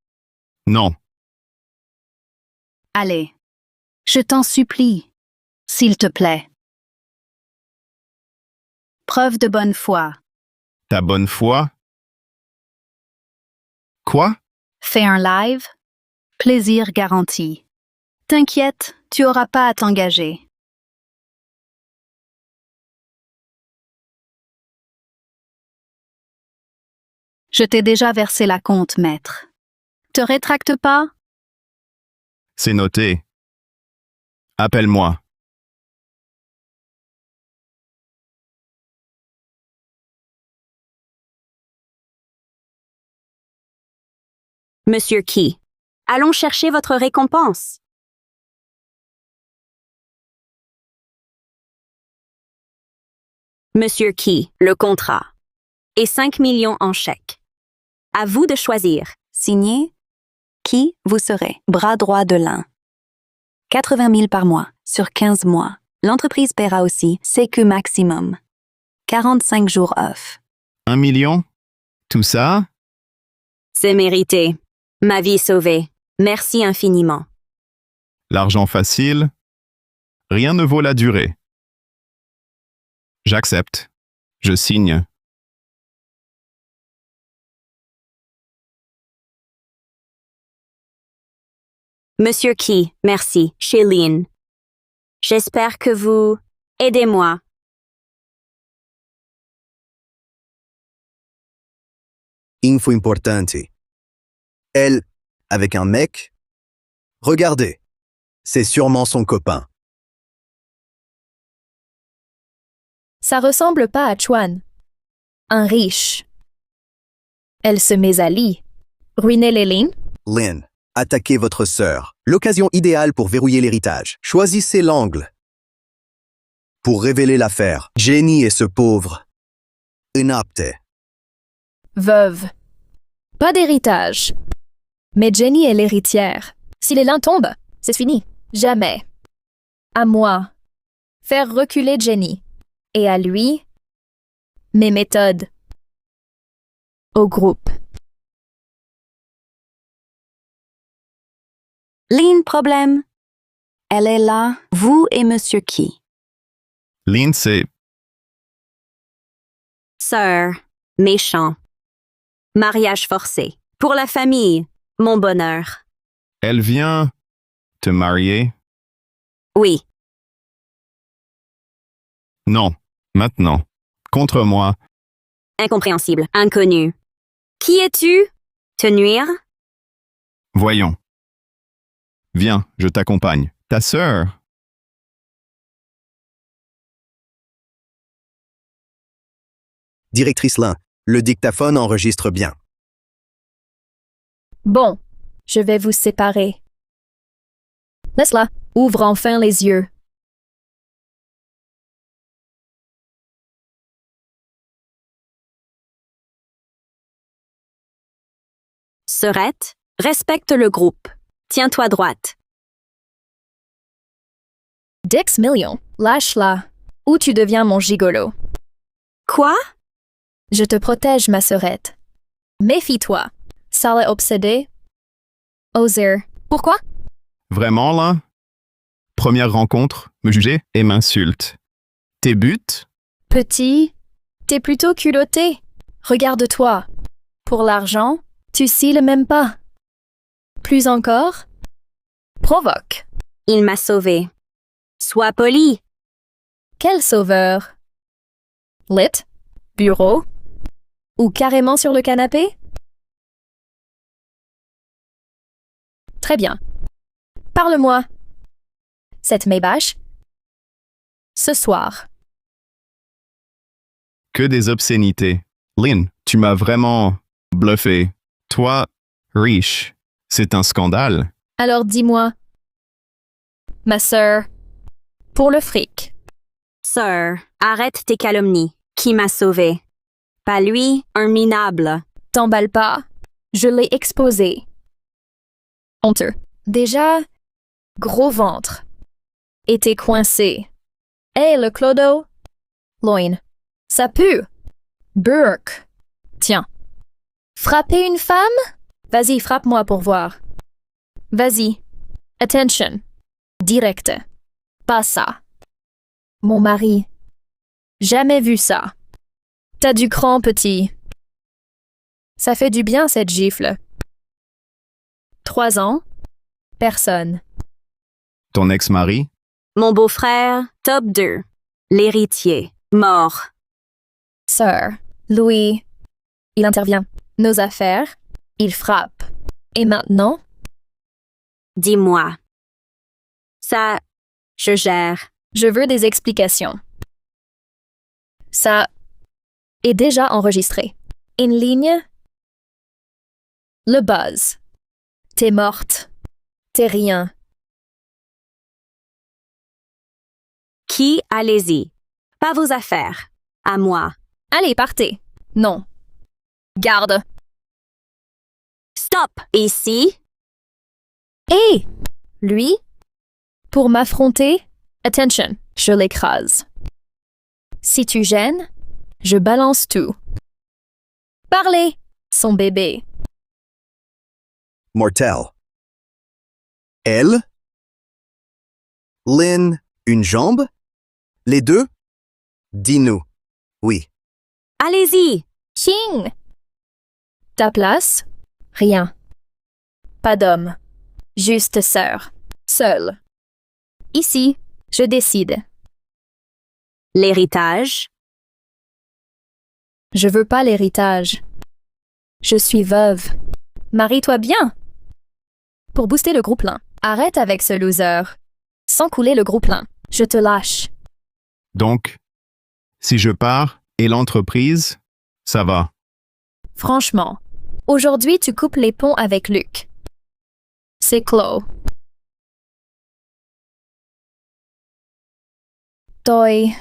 Speaker 1: Non.
Speaker 7: Allez. Je t'en supplie. S'il te plaît. Preuve de bonne foi.
Speaker 1: Ta bonne foi? Quoi?
Speaker 7: Fais un live. Plaisir garanti. T'inquiète, tu auras pas à t'engager. Je t'ai déjà versé la compte, maître. Te rétracte pas?
Speaker 1: C'est noté. Appelle-moi.
Speaker 5: Monsieur Key. Allons chercher votre récompense. Monsieur Key, le contrat. Et 5 millions en chèque. À vous de choisir.
Speaker 9: Signé, qui vous serez? Bras droit de l'un. 80 000 par mois, sur 15 mois. L'entreprise paiera aussi Sécu maximum. 45 jours off.
Speaker 1: 1 million? Tout ça?
Speaker 5: C'est mérité. Ma vie sauvée. Merci infiniment.
Speaker 1: L'argent facile? Rien ne vaut la durée. J'accepte. Je signe.
Speaker 5: Monsieur Key, merci. Shailene. J'espère que vous... Aidez-moi.
Speaker 2: Info importante. Elle, avec un mec? Regardez. C'est sûrement son copain.
Speaker 10: Ça ressemble pas à Chuan. Un riche. Elle se met à lit. Ruiner les lignes?
Speaker 2: Lynn, attaquez votre sœur. L'occasion idéale pour verrouiller l'héritage. Choisissez l'angle. Pour révéler l'affaire, Jenny et ce pauvre. Inapte.
Speaker 10: Veuve. Pas d'héritage. Mais Jenny est l'héritière. Si les lins tombent, c'est fini. Jamais. À moi. Faire reculer Jenny. Et à lui, mes méthodes. Au groupe.
Speaker 9: Lynn, problème. Elle est là, vous et monsieur qui?
Speaker 1: Lynn, c'est...
Speaker 5: Sœur, méchant. Mariage forcé. Pour la famille, mon bonheur.
Speaker 1: Elle vient te marier?
Speaker 5: Oui,
Speaker 1: Non, maintenant. Contre moi.
Speaker 5: incompréhensible, inconnu. Qui es-tu? Te nuire?
Speaker 1: Voyons. Viens, je t'accompagne. Ta sœur?
Speaker 2: Directrice Lin, le dictaphone enregistre bien.
Speaker 10: Bon, je vais vous séparer. Laisse-la, ouvre enfin les yeux.
Speaker 5: Sœurette, respecte le groupe. Tiens-toi droite.
Speaker 10: Dix millions, lâche-la, ou tu deviens mon gigolo.
Speaker 5: Quoi?
Speaker 10: Je te protège, ma sœurette. Méfie-toi. Sale obsédé. Oser. Pourquoi?
Speaker 1: Vraiment, là? Première rencontre, me juger et m'insulte. Tes buts?
Speaker 10: Petit, t'es plutôt culotté. Regarde-toi. Pour l'argent, tu cils même pas. Plus encore? Provoque.
Speaker 5: Il m'a sauvé. Sois poli.
Speaker 10: Quel sauveur? Lit? Bureau? Ou carrément sur le canapé? Très bien. Parle-moi. Cette mébache? Ce soir.
Speaker 1: Que des obscénités. Lynn, tu m'as vraiment bluffé. Toi, riche. C'est un scandale.
Speaker 10: Alors dis-moi. Ma sœur. Pour le fric.
Speaker 5: Sœur, arrête tes calomnies. Qui m'a sauvé? Pas lui, un minable.
Speaker 10: T'emballe pas. Je l'ai exposé. Honteux. Déjà, gros ventre. Et t'es coincé. Hé, le clodo. Loin. Ça pue. Burk. Tiens. Frapper une femme? Vas-y, frappe-moi pour voir. Vas-y. Attention. Direct. Pas ça. Mon mari. Jamais vu ça. T'as du cran, petit. Ça fait du bien, cette gifle. 3 ans. Personne.
Speaker 1: Ton ex-mari?
Speaker 5: Mon beau-frère, top 2. L'héritier, mort.
Speaker 10: Sœur. Louis. Il intervient. Nos affaires. Il frappe. Et maintenant?
Speaker 5: Dis-moi. Ça, je gère.
Speaker 10: Je veux des explications. Ça est déjà enregistré. Une ligne. Le buzz. T'es morte. T'es rien.
Speaker 5: Qui, allez-y. Pas vos affaires. À moi.
Speaker 10: Allez, partez. Non. Garde.
Speaker 5: Stop! Ici?
Speaker 10: Et lui? Pour m'affronter? Attention, je l'écrase. Si tu gênes, je balance tout. Parlez, son bébé.
Speaker 2: Mortel. Elle? Lynn, une jambe? Les deux? Dis-nous. Oui.
Speaker 5: Allez-y!
Speaker 10: Ching! Ta place? Rien. Pas d'homme. Juste sœur. Seule. Ici, je décide.
Speaker 5: L'héritage?
Speaker 10: Je veux pas l'héritage. Je suis veuve. Marie-toi bien. Pour booster le groupe plein. Arrête avec ce loser. Sans couler le groupe plein. Je te lâche.
Speaker 1: Donc, si je pars et l'entreprise, ça va.
Speaker 10: Franchement, aujourd'hui tu coupes les ponts avec Luc. C'est clos. Toi,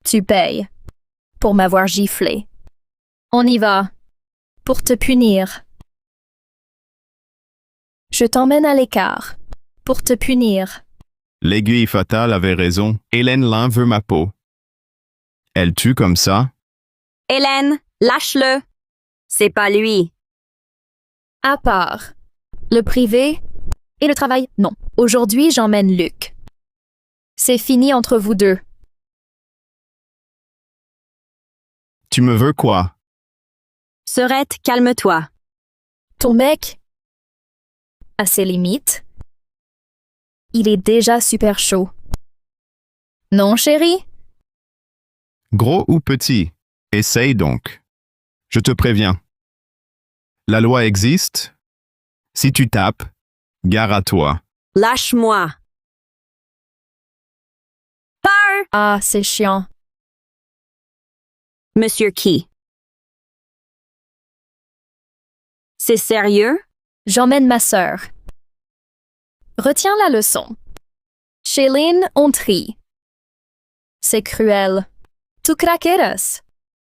Speaker 10: tu payes pour m'avoir giflé. On y va. Pour te punir. Je t'emmène à l'écart. Pour te punir.
Speaker 1: L'aiguille fatale avait raison. Hélène Lin veut ma peau. Elle tue comme ça?
Speaker 5: Hélène, lâche-le. C'est pas lui.
Speaker 10: À part. Le privé Et le travail? Non. Aujourd'hui, j'emmène Luc. C'est fini entre vous deux.
Speaker 1: Tu me veux quoi?
Speaker 5: Serette, calme-toi.
Speaker 10: Ton mec a ses limites. Il est déjà super chaud. Non, chérie?
Speaker 1: Gros ou petit? Essaye donc. Je te préviens. La loi existe. Si tu tapes, gare à toi.
Speaker 5: Lâche-moi. Peur!
Speaker 10: Ah, c'est chiant.
Speaker 5: Monsieur qui? C'est sérieux?
Speaker 10: J'emmène ma sœur. Retiens la leçon. Chez Lynn, on trie. C'est cruel. Tu craqueras.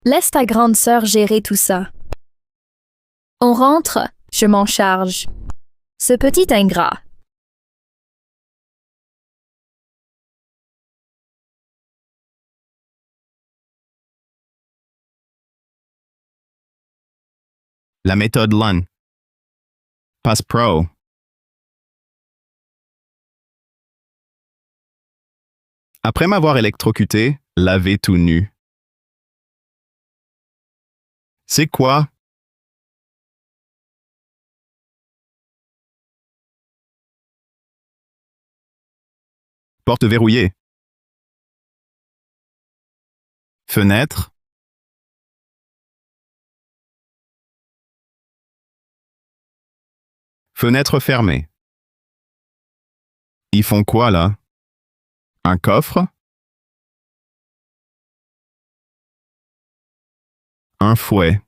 Speaker 10: Laisse ta grande sœur gérer tout ça. On rentre, je m'en charge. Ce petit ingrat.
Speaker 1: La méthode LUN. Passe Pro. Après m'avoir électrocuté, lavé tout nu. C'est quoi? Porte verrouillée. Fenêtre. Fenêtre fermée. Ils font quoi là? Un coffre? Un fouet.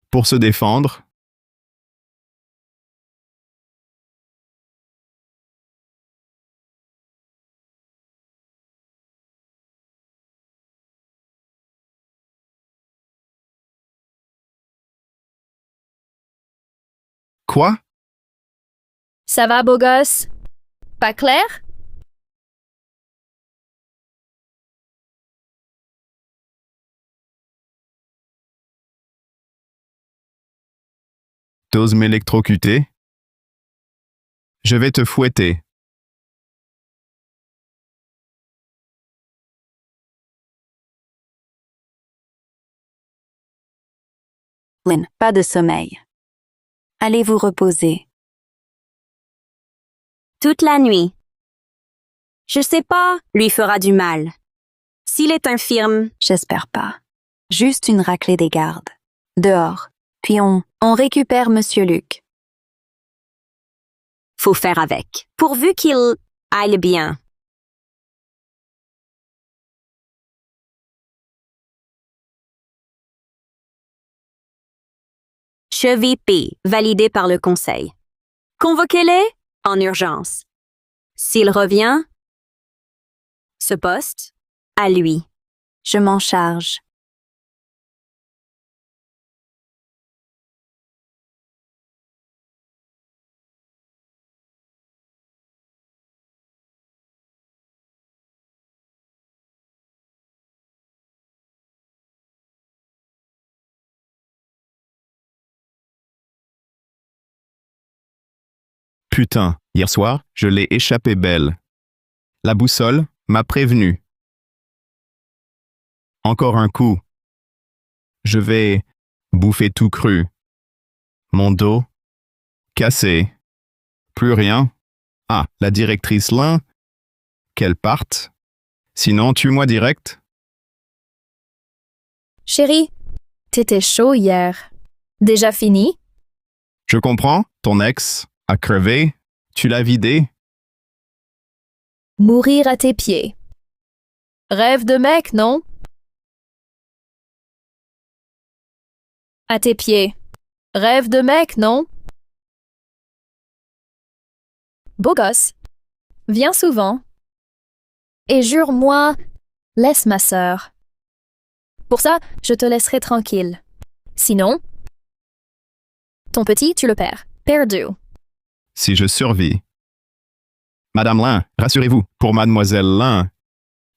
Speaker 1: Pour se défendre? Quoi?
Speaker 10: Ça va, beau gosse? Pas clair?
Speaker 1: T'oses m'électrocuter? Je vais te fouetter.
Speaker 9: Lynn, pas de sommeil. Allez vous reposer.
Speaker 5: Toute la nuit. Je sais pas, lui fera du mal. S'il est infirme,
Speaker 9: J'espère pas. Juste une raclée des gardes. Dehors. Puis on récupère Monsieur Luc.
Speaker 5: faut faire avec. Pourvu qu'il aille bien. Cheville P, validé par le Conseil. Convoquez-les en urgence. S'il revient, ce poste, à lui.
Speaker 9: Je m'en charge.
Speaker 1: Putain, hier soir, je l'ai échappé belle. La boussole m'a prévenu. Encore un coup. Je vais bouffer tout cru. Mon dos cassé. Plus rien. Ah, la directrice Lin. Qu'elle parte. Sinon, tue-moi direct.
Speaker 10: Chérie, t'étais chaud hier. Déjà fini?
Speaker 1: Je comprends, ton ex a crevé. Tu l'as vidé.
Speaker 10: Mourir à tes pieds. Rêve de mec, non? À tes pieds. Rêve de mec, non? Beau gosse. Viens souvent. Et jure-moi, laisse ma sœur. Pour ça, je te laisserai tranquille. Sinon, ton petit, tu le perds. Perdu.
Speaker 1: Si je survis. Madame Lin, rassurez-vous, pour Mademoiselle Lin,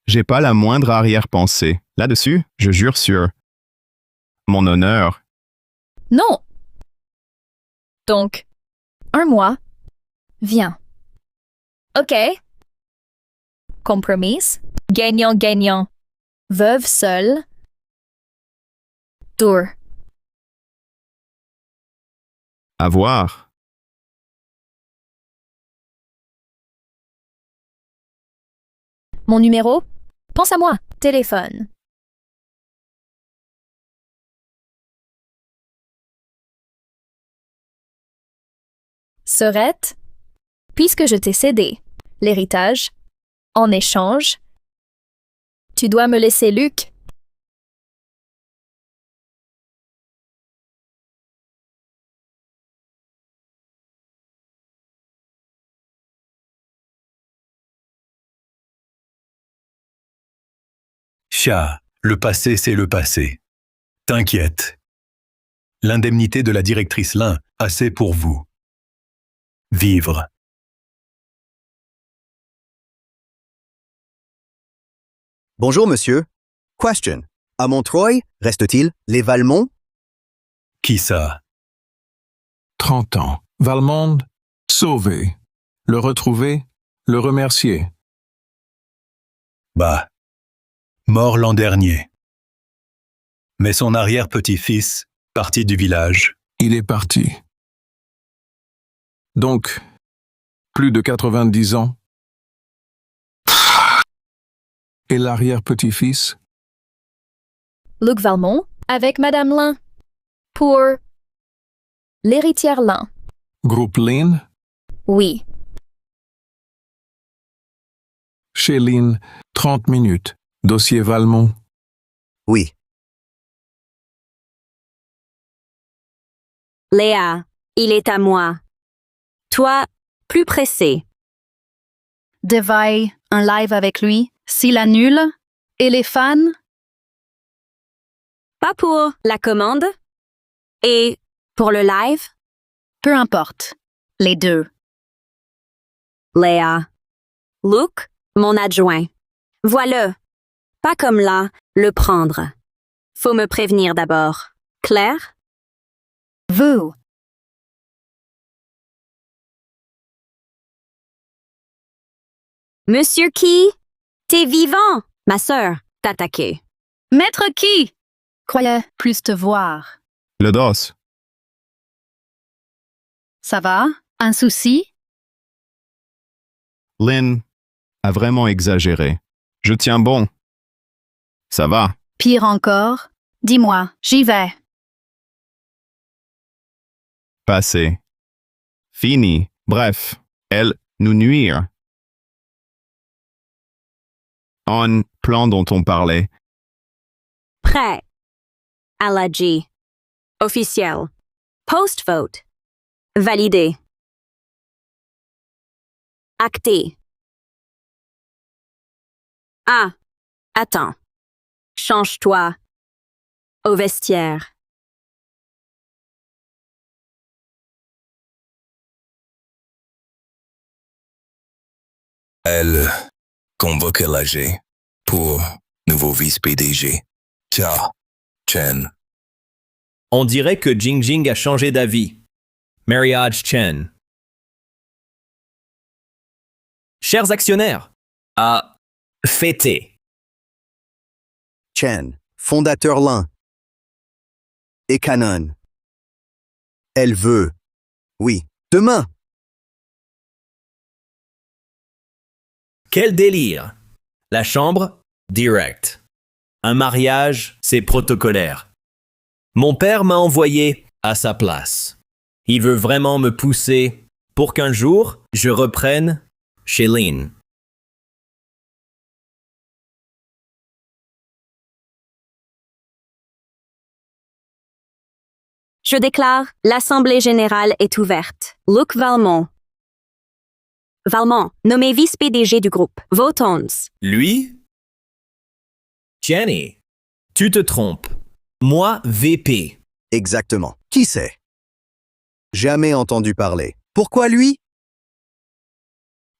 Speaker 1: j'ai pas la moindre arrière-pensée. Là-dessus, je jure sur mon honneur.
Speaker 10: Non! Donc, 1 mois. Viens. OK. Compromis. Gagnant-gagnant. Veuve seule. Tour.
Speaker 1: Avoir.
Speaker 10: Mon numéro? Pense à moi. Téléphone. Serait, puisque je t'ai cédé l'héritage, en échange, tu dois me laisser Luc.
Speaker 8: Chia, le passé, c'est le passé. T'inquiète. L'indemnité de la directrice Lin, assez pour vous. Vivre.
Speaker 2: Bonjour, monsieur. Question. À Montreuil, reste-t-il les Valmont?
Speaker 8: Qui ça?
Speaker 11: 30 ans. Valmont, sauvé. Le retrouver, le remercier.
Speaker 8: Bah. Mort l'an dernier. Mais son arrière-petit-fils, parti du village.
Speaker 11: Il est parti. Donc, plus de 90 ans. Et l'arrière-petit-fils?
Speaker 10: Luc Valmont avec Madame Lin. Pour l'héritière Lin.
Speaker 11: Groupe Lin?
Speaker 10: Oui.
Speaker 11: Chez Lin, 30 minutes. Dossier Valmont.
Speaker 2: Oui.
Speaker 5: Léa, il est à moi. Toi, plus pressé.
Speaker 7: Devaille, un live avec lui, s'il annule, et les fans?
Speaker 5: Pas pour la commande? Et pour le live?
Speaker 7: Peu importe. Les deux.
Speaker 5: Léa. Luc, mon adjoint. Voilà. Pas comme là, le prendre. Faut me prévenir d'abord. Claire?
Speaker 7: Vous.
Speaker 5: Monsieur qui? T'es vivant! Ma sœur, t'attaquer.
Speaker 7: Maître qui? Croyais plus te voir.
Speaker 1: Le dos.
Speaker 7: Ça va? Un souci?
Speaker 1: Lynn a vraiment exagéré. Je tiens bon. Ça va.
Speaker 7: Pire encore? Dis-moi, j'y vais.
Speaker 1: Passé. Fini. Bref, elle nous nuire. En plan dont on parlait.
Speaker 5: Prêt. Allergie. Officiel. Post-vote. Validé. Acté. Ah, attends. Change-toi. Au vestiaire.
Speaker 6: Elle convoque l'AG pour nouveau vice-PDG. Tia Chen.
Speaker 3: On dirait que Jingjing a changé d'avis. Mariage Chen. Chers actionnaires, à fêter.
Speaker 2: Chen, fondateur Lin. Et Canon. Elle veut. Oui, demain.
Speaker 3: Quel délire! La chambre, direct. Un mariage, c'est protocolaire. Mon père m'a envoyé à sa place. Il veut vraiment me pousser pour qu'un jour, je reprenne chez Lin.
Speaker 5: Je déclare, l'Assemblée générale est ouverte. Luc Valmont. Valmont, nommé vice-PDG du groupe. Votons.
Speaker 3: Lui? Jenny, tu te trompes. Moi, VP.
Speaker 2: Exactement. Qui c'est? Jamais entendu parler. Pourquoi lui?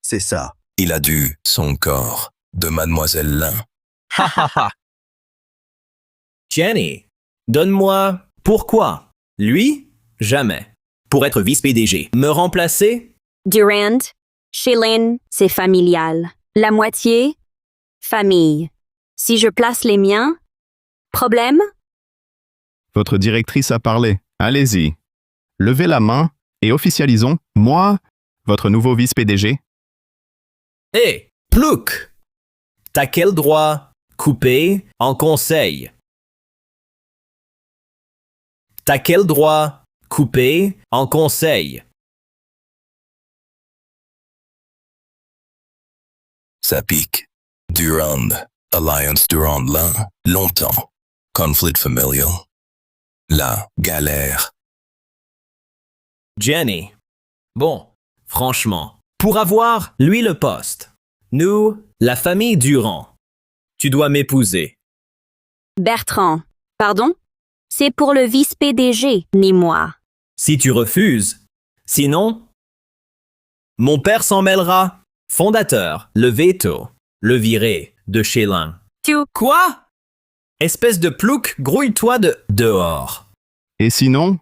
Speaker 2: C'est ça.
Speaker 6: Il a dû son corps de Mademoiselle Lin.
Speaker 3: Ha ha ha. Jenny, donne-moi pourquoi. Lui? Jamais. pour être vice-PDG. Me remplacer?
Speaker 5: Durand, chez Lynn, c'est familial. La moitié, famille. Si je place les miens, problème?
Speaker 1: Votre directrice a parlé. Allez-y. Levez la main et officialisons, moi, votre nouveau vice-PDG.
Speaker 3: Hé, Plouc! T'as quel droit couper en conseil? T'as quel droit couper en conseil?
Speaker 6: Ça pique. Durand. Alliance Durand là. Longtemps. Conflit familial. La galère.
Speaker 3: Jenny. Bon, franchement, pour avoir, lui, le poste. Nous, la famille Durand. Tu dois m'épouser.
Speaker 5: Bertrand, pardon? C'est pour le vice-PDG, ni moi.
Speaker 3: Si tu refuses. Sinon, mon père s'en mêlera. Fondateur, le veto, le viré de chez l'un. Quoi? Espèce de plouc, grouille-toi de dehors.
Speaker 1: Et sinon,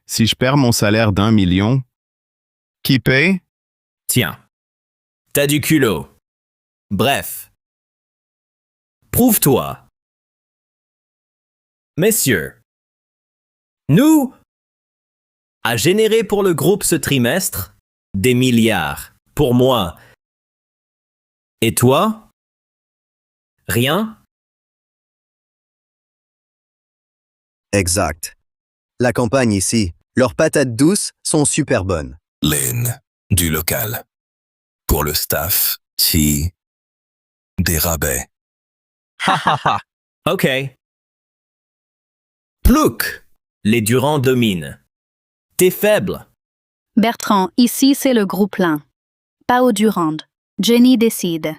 Speaker 1: si je perds mon salaire d'1 million, qui paye?
Speaker 3: Tiens, t'as du culot. Bref. Prouve-toi. Messieurs, nous, à générer pour le groupe ce trimestre des milliards. Pour moi. Et toi? Rien?
Speaker 2: Exact. La campagne ici, leurs patates douces sont super bonnes.
Speaker 6: Lynn. Du local. Pour le staff, si. Des rabais.
Speaker 3: Ha ha ha. Ok. Plouc! Les Durand dominent. T'es faible.
Speaker 7: Bertrand, ici c'est le groupe Lin. Pas au Durand. Jenny décide.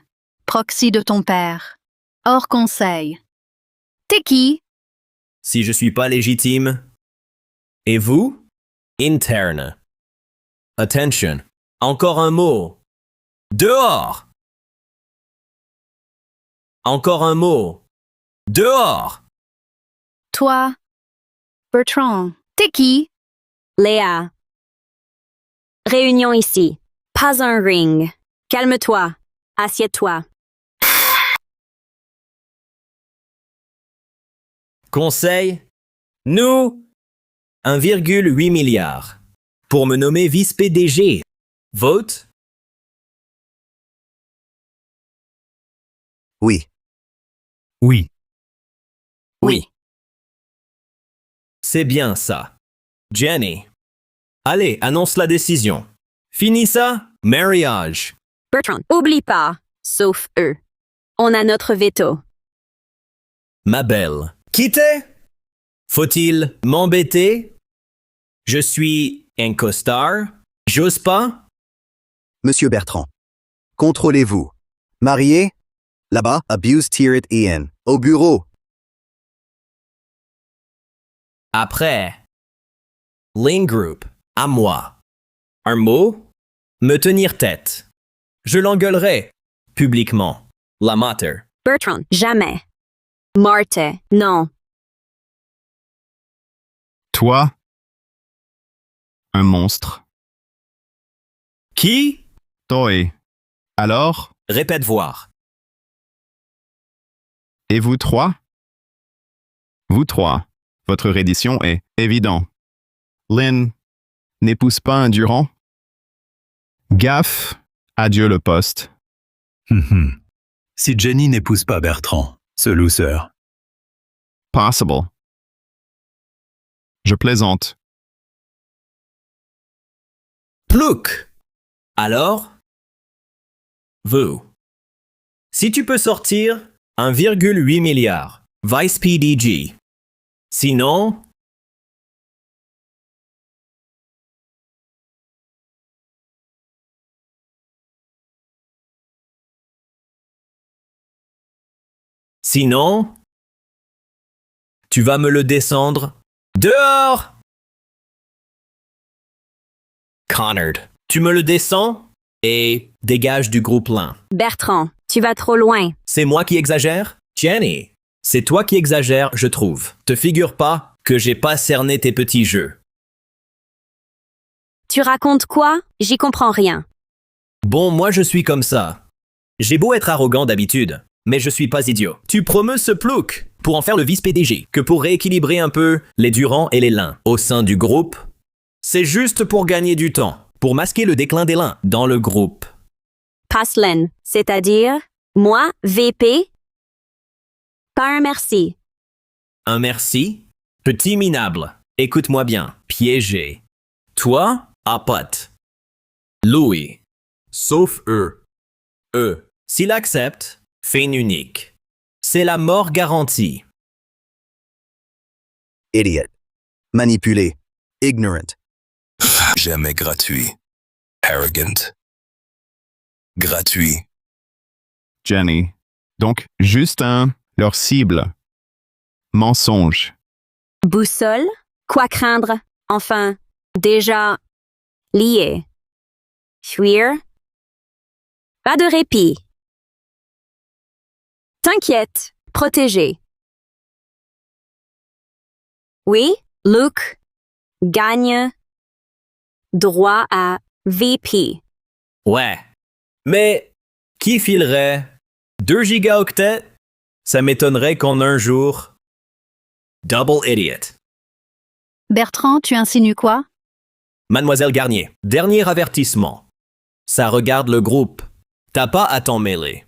Speaker 7: Proxy de ton père. Hors conseil. T'es qui?
Speaker 3: Si je suis pas légitime. Et vous? Interne. Attention. Encore un mot. Dehors! Encore un mot. Dehors!
Speaker 7: Toi? Bertrand, t'es qui?
Speaker 5: Léa. Réunion ici. Pas un ring. Calme-toi. Assieds-toi.
Speaker 3: Conseil? Nous? 1,8 milliard. Pour me nommer vice-PDG. Vote?
Speaker 2: Oui.
Speaker 4: Oui.
Speaker 5: Oui.
Speaker 3: C'est bien ça. Jenny. Allez, annonce la décision. Finis ça? Mariage.
Speaker 5: Bertrand, oublie pas, sauf eux. On a notre veto.
Speaker 3: Ma belle. Quitter? Faut-il m'embêter? Je suis un costard. J'ose pas?
Speaker 2: Monsieur Bertrand. Contrôlez-vous. Marié? Là-bas, Abuse Tier It Ian. Au bureau.
Speaker 3: Après. Lane Group. À moi. Un mot? Me tenir tête. Je l'engueulerai. Publiquement. La mater.
Speaker 5: Bertrand, jamais. Marthe, non.
Speaker 1: Toi, un monstre.
Speaker 3: Qui?
Speaker 1: Toi. Alors,
Speaker 3: Répète voir.
Speaker 1: et vous trois? Vous trois. Votre reddition est évident. Lynn, n'épouse pas un Durand? Gaffe, adieu le poste.
Speaker 8: Si Jenny n'épouse pas Bertrand, ce loser.
Speaker 1: Possible. Je plaisante.
Speaker 3: Plouc! Alors? Vous. Si tu peux sortir 1,8 milliard. Vice PDG. Sinon... Sinon... Tu vas me le descendre. Dehors! Connard. Tu me le descends et dégage du groupe Lin.
Speaker 5: Bertrand, tu vas trop loin.
Speaker 3: C'est moi qui exagère? Jenny, c'est toi qui exagères, je trouve. Te figure pas que j'ai pas cerné tes petits jeux.
Speaker 5: Tu racontes quoi? J'y comprends rien.
Speaker 3: Bon, moi je suis comme ça. J'ai beau être arrogant d'habitude, mais je suis pas idiot. Tu promeus ce plouc pour en faire le vice-PDG, que pour rééquilibrer un peu les Durand et les Lin au sein du groupe. C'est juste pour gagner du temps, pour masquer le déclin des Lin dans le groupe.
Speaker 5: Passe-Len, c'est-à-dire, moi, VP? Pas un merci.
Speaker 3: Un merci? Petit minable, écoute-moi bien, piégé. Toi, à pote. Louis, sauf eux. S'il accepte, fin unique. C'est la mort garantie.
Speaker 2: Idiot. Manipulé. Ignorant.
Speaker 6: Jamais gratuit. Arrogant. Gratuit.
Speaker 1: Jenny. Donc, juste leur cible. Mensonge.
Speaker 5: Boussole? Quoi craindre? Enfin, déjà lié. Fuir? Pas de répit. T'inquiète, protégé. Oui, Luke gagne droit à VP.
Speaker 3: Ouais. Mais qui filerait 2 gigaoctets? Ça m'étonnerait qu'en un jour. Double idiot.
Speaker 7: Bertrand, tu insinues quoi?
Speaker 3: Mademoiselle Garnier, dernier avertissement. Ça regarde le groupe. T'as pas à t'en mêler.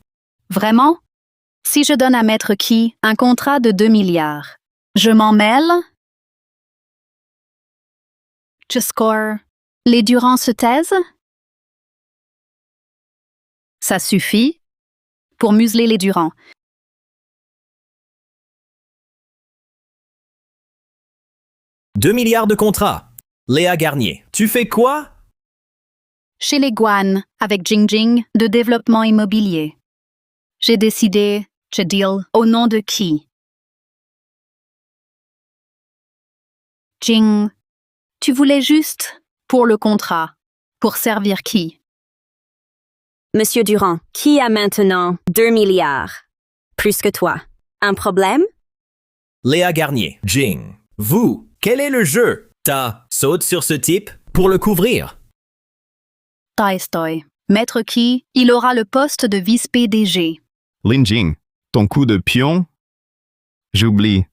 Speaker 7: Vraiment? Si je donne à Maître Key un contrat de 2 milliards, je m'en mêle? Je score. Les Durand se taisent? Ça suffit pour museler les Durand.
Speaker 3: « 2 milliards de contrats. Léa Garnier, tu fais quoi?
Speaker 7: Chez les Guan, avec Jing Jing, de développement immobilier. J'ai décidé, je deal au nom de qui? Jing, tu voulais juste pour le contrat. Pour servir qui?
Speaker 5: Monsieur Durand, qui a maintenant 2 milliards? Plus que toi. Un problème?
Speaker 3: Léa Garnier, Jing. Vous, quel est le jeu? Ta saute sur ce type pour le couvrir.
Speaker 7: Taistoy. Maître Key, il aura le poste de vice-PDG.
Speaker 1: Lin Jing. Ton coup de pion? J'oublie.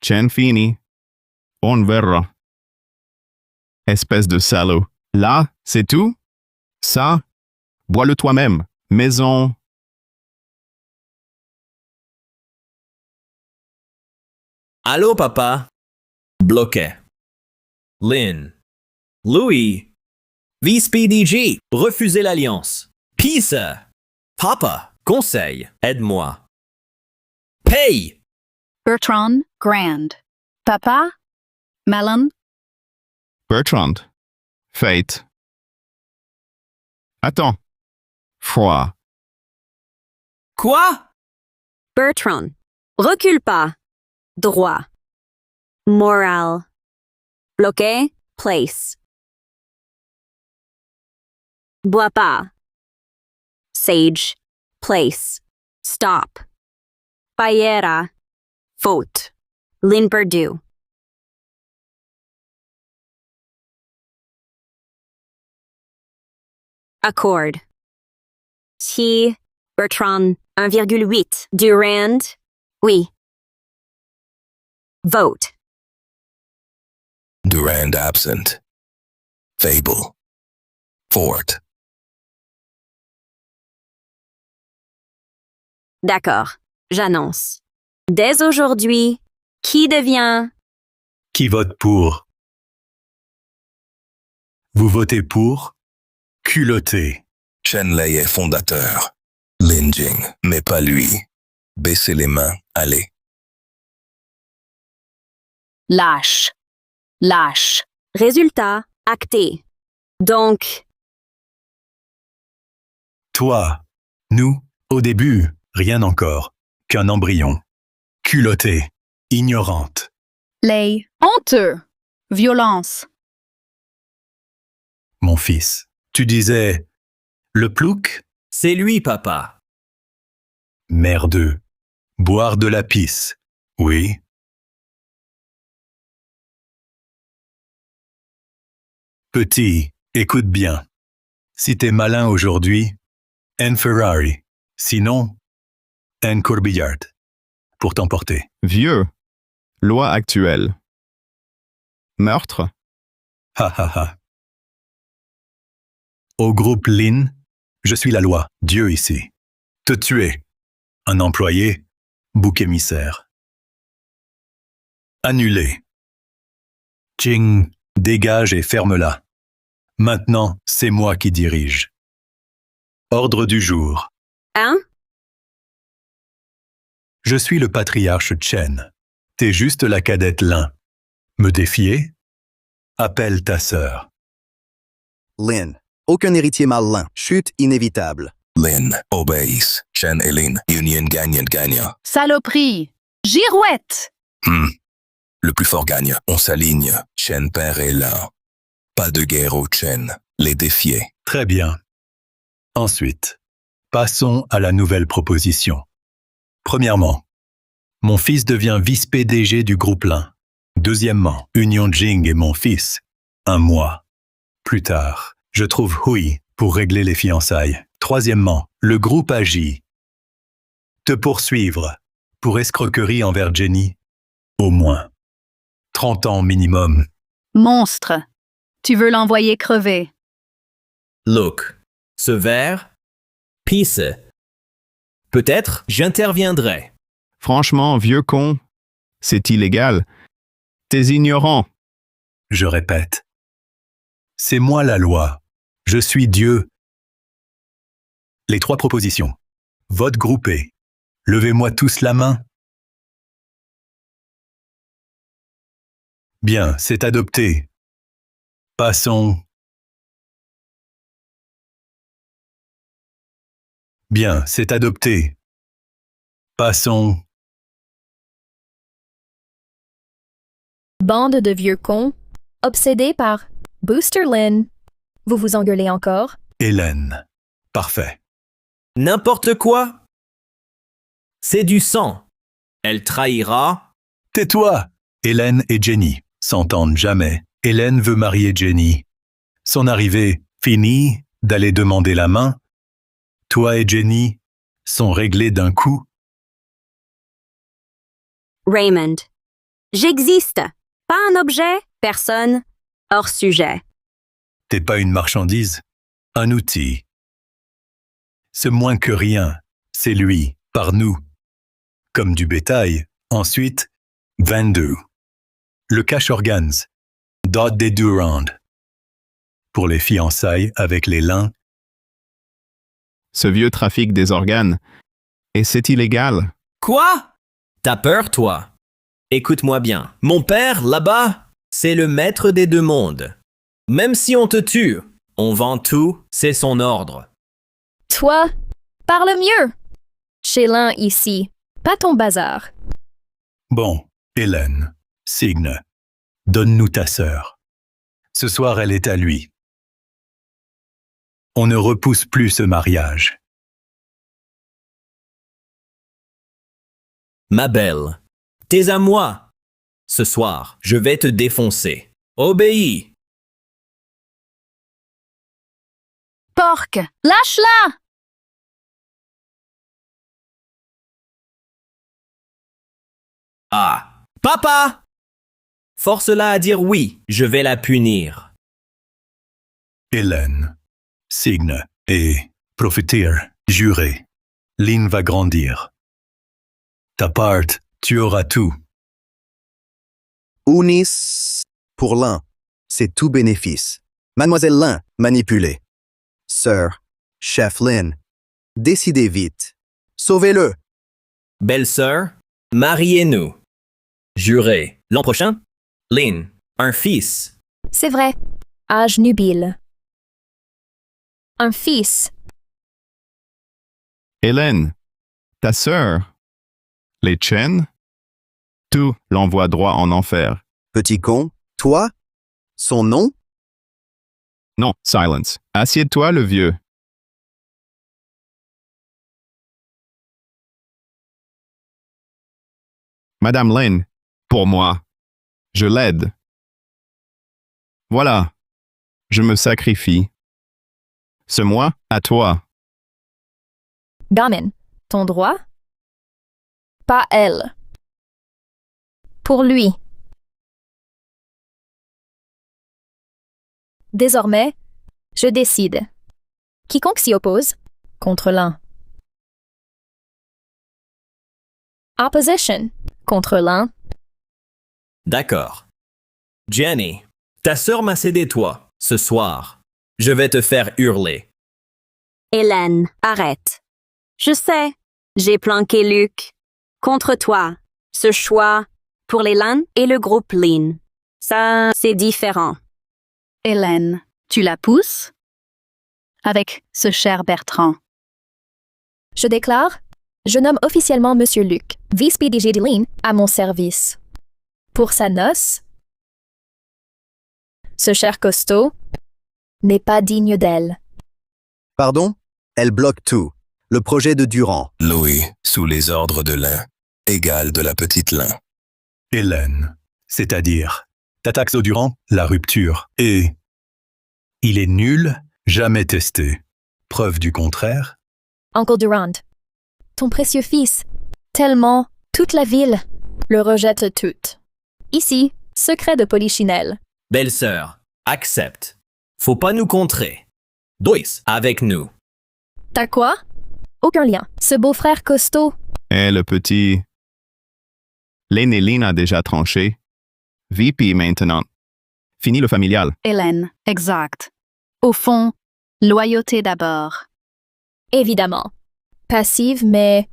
Speaker 1: Chen Fini. On verra. Espèce de salaud. Là, c'est tout? Ça? Bois-le toi-même. Maison.
Speaker 3: Allô, papa? Bloqué. Lynn. Louis. Vice-PDG. Refusez l'alliance. Peace. Papa. Conseil. Aide-moi. Paye.
Speaker 7: Bertrand, Grand. Papa? Malin?
Speaker 1: Bertrand. Fate. Attends. Froid.
Speaker 3: Quoi?
Speaker 5: Bertrand. Recule pas. Droit. Moral. Bloqué. Place. Bois pas. Sage. Place. Stop. Paillera. Faute. Lynn Perdue. Accord. T. Bertrand. 1,8. Durand. Oui. Vote.
Speaker 6: Durand absent. Fable. Fort.
Speaker 5: D'accord. J'annonce. Dès aujourd'hui, qui devient...
Speaker 8: Qui vote pour? Vous votez pour? Culotté.
Speaker 6: Chen Lei est fondateur. Lin Jing, mais pas lui. Baissez les mains, allez.
Speaker 7: Lâche. Lâche.
Speaker 5: Résultat acté. Donc,
Speaker 8: Toi. Nous, au début, rien encore. Qu'un embryon. Culotté. Ignorante.
Speaker 7: Les honteux. Violence.
Speaker 8: Mon fils. Tu disais... Le plouc?
Speaker 3: C'est lui, papa.
Speaker 8: Merdeux. Boire de la pisse. Oui. Petit. Écoute bien. Si t'es malin aujourd'hui, un Ferrari. Sinon, un Corbillard. Pour t'emporter.
Speaker 1: Vieux. Loi actuelle. Meurtre.
Speaker 8: Ha ha ha. Au groupe Lin, je suis la loi, Dieu ici. Te tuer. Un employé, bouc émissaire. Annulé. Ching, dégage et ferme-la. Maintenant, c'est moi qui dirige. Ordre du jour.
Speaker 5: Hein?
Speaker 8: Je suis le patriarche Chen. T'es juste la cadette Lin. Me défier? Appelle ta sœur.
Speaker 2: Lin. Aucun héritier malin. Chute inévitable.
Speaker 6: Lin, obéisse. Chen et Lin, union gagnant-gagnant.
Speaker 7: Saloperie! Girouette!
Speaker 6: Le plus fort gagne. On s'aligne. Chen perd et Lin. Pas de guerre au Chen. Les défier.
Speaker 8: Très bien. Ensuite, passons à la nouvelle proposition. Premièrement, mon fils devient vice-PDG du groupe Lin. Deuxièmement, Union Jing est mon fils. Un mois. Plus tard, je trouve Hui pour régler les fiançailles. Troisièmement, le groupe agit. Te poursuivre pour escroquerie envers Jenny. Au moins. 30 ans minimum.
Speaker 7: Monstre! Tu veux l'envoyer crever.
Speaker 3: Look, ce verre, pisse. Peut-être j'interviendrai.
Speaker 1: Franchement, vieux con, c'est illégal. T'es ignorant.
Speaker 8: Je répète. C'est moi la loi. Je suis Dieu. Les 3 propositions. Vote groupé. Levez-moi tous la main. Bien, c'est adopté. Passons. Bien, c'est adopté. Passons.
Speaker 10: Bande de vieux cons, obsédés par Booster Lynn. Vous vous engueulez encore?
Speaker 8: Hélène. Parfait.
Speaker 3: N'importe quoi. C'est du sang. Elle trahira.
Speaker 8: Tais-toi. Hélène et Jenny s'entendent jamais. Hélène veut marier Jenny. Son arrivée, fini d'aller demander la main. Toi et Jenny sont réglés d'un coup.
Speaker 5: Raymond. J'existe. Pas un objet, personne, hors sujet.
Speaker 8: T'es pas une marchandise, un outil. C'est moins que rien, c'est lui, par nous. Comme du bétail. Ensuite, 22. Le cache-organes, Dot des Durand. Pour les fiançailles avec les lins.
Speaker 1: Ce vieux trafic des organes. Et c'est illégal.
Speaker 3: Quoi? T'as peur, toi? Écoute-moi bien. Mon père, là-bas, c'est le maître des 2 mondes. Même si on te tue, on vend tout, c'est son ordre.
Speaker 10: Toi, parle mieux. Chélin ici, pas ton bazar.
Speaker 8: Bon, Hélène, signe. Donne-nous ta sœur. Ce soir, elle est à lui. On ne repousse plus ce mariage.
Speaker 3: Ma belle, t'es à moi. Ce soir, je vais te défoncer. Obéis.
Speaker 7: Porc! Lâche-la!
Speaker 3: Ah, papa! Force-la à dire oui, je vais la punir.
Speaker 8: Hélène, signe et prophétir, juré. Lynn va grandir. Ta part, tu auras tout.
Speaker 2: Unis. Pour Lin. C'est tout bénéfice. Mademoiselle Lin, manipulée. Sœur. Chef Lin. Décidez vite. Sauvez-le.
Speaker 3: Belle-sœur, mariez-nous. Juré, l'an prochain, Lynn, un fils.
Speaker 10: C'est vrai. Âge nubile. Un fils.
Speaker 1: Hélène, ta sœur. Les Chen. Tout l'envoie droit en enfer.
Speaker 2: Petit con. Toi? Son nom?
Speaker 1: Non, silence. Assieds-toi, le vieux. Madame Lane, pour moi. Je l'aide. Voilà. Je me sacrifie. Ce moi, à toi.
Speaker 10: Gamin, ton droit? Pas elle. Pour lui. Désormais, je décide. Quiconque s'y oppose, contre l'un. Opposition, contre l'un.
Speaker 3: D'accord. Jenny, ta sœur m'a cédé toi, ce soir. Je vais te faire hurler.
Speaker 5: Hélène, arrête. Je sais, j'ai planqué Luc. Contre toi, ce choix pour les LAN et le groupe Lean. Ça, c'est différent.
Speaker 7: Hélène, tu la pousses? Avec ce cher Bertrand.
Speaker 10: Je déclare, je nomme officiellement Monsieur Luc, vice-PDG de Lean, à mon service. Pour sa noce, ce cher costaud n'est pas digne d'elle.
Speaker 2: Pardon? Elle bloque tout. Le projet de Durand.
Speaker 6: Louis, sous les ordres de l'un, égal de la petite Lin.
Speaker 8: Hélène, c'est-à-dire, t'attaques au Durand, la rupture, et... Il est nul, jamais testé. Preuve du contraire?
Speaker 10: Uncle Durand, ton précieux fils, tellement, toute la ville, le rejette tout. Ici, secret de Polichinelle.
Speaker 3: Belle-sœur, accepte. Faut pas nous contrer. Dois, avec nous.
Speaker 10: T'as quoi? Aucun lien. Ce beau-frère costaud,
Speaker 1: Eh, le petit. L'aîné Lynn a déjà tranché. VP maintenant. Fini le familial.
Speaker 7: Hélène, exact. Au fond, loyauté d'abord.
Speaker 10: évidemment. Passive, mais...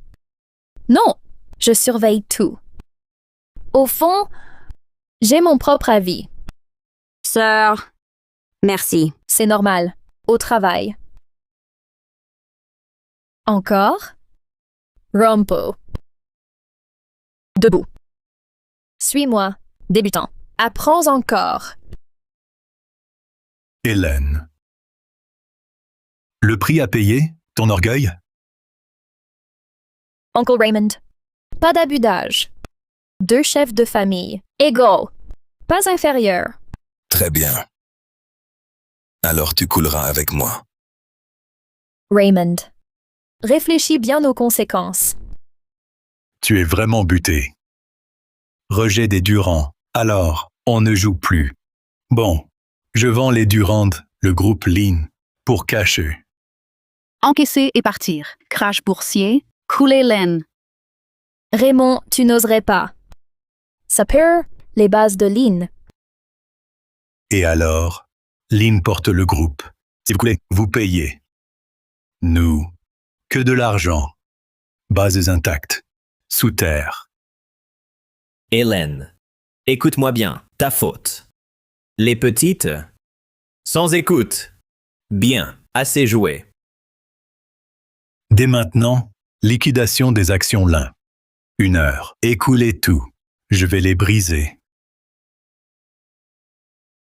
Speaker 10: Non, je surveille tout. Au fond, j'ai mon propre avis.
Speaker 5: Sœur, merci.
Speaker 10: C'est normal. Au travail. Encore? Rompo. Debout. Suis-moi, débutant. Apprends encore.
Speaker 8: Hélène. Le prix à payer, ton orgueil?
Speaker 10: Uncle Raymond. Pas d'abus d'âge. 2 chefs de famille. Égaux. Pas inférieurs.
Speaker 6: Très bien. Alors tu couleras avec moi.
Speaker 10: Raymond. Réfléchis bien aux conséquences.
Speaker 8: Tu es vraiment buté. Rejet des Durand. Alors, on ne joue plus. Bon, je vends les Durand, le groupe Lean, pour cacher.
Speaker 7: Encaisser et partir. Crash boursier, couler laine.
Speaker 10: Raymond, tu n'oserais pas. Ça perd les bases de Lean.
Speaker 8: Et alors, Lean porte le groupe. Si vous voulez, vous payez. Nous, que de l'argent. Bases intactes. Sous terre.
Speaker 3: Hélène, écoute-moi bien, ta faute. Les petites, sans écoute. Bien, assez joué.
Speaker 8: Dès maintenant, liquidation des actions Lin. 1 heure. Écoulez tout. Je vais les briser.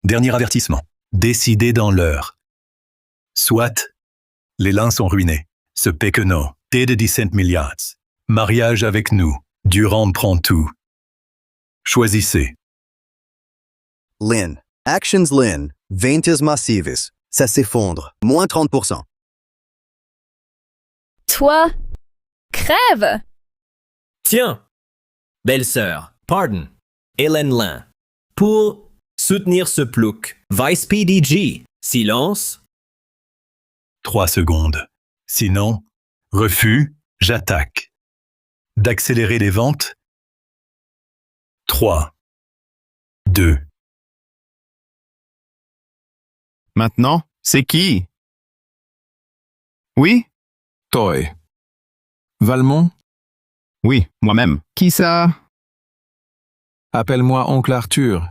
Speaker 8: Dernier avertissement. Décidez dans l'heure. Soit, les Lins sont ruinés. Ce Péquenot, T de 17 milliards. Mariage avec nous. Durand prend tout. Choisissez.
Speaker 2: Lin. Actions Lin. Ventas massives. Ça s'effondre. Moins 30%.
Speaker 10: Toi, crève!
Speaker 3: Tiens, belle-sœur, pardon, Hélène Lin, pour soutenir ce plouc, Vice PDG, silence.
Speaker 8: 3 secondes. Sinon, refus, j'attaque. D'accélérer les ventes. 3, 2.
Speaker 1: Maintenant, c'est qui? Oui?
Speaker 11: Toy. Valmont,
Speaker 1: Oui, moi-même. Qui ça?
Speaker 11: appelle-moi oncle Arthur.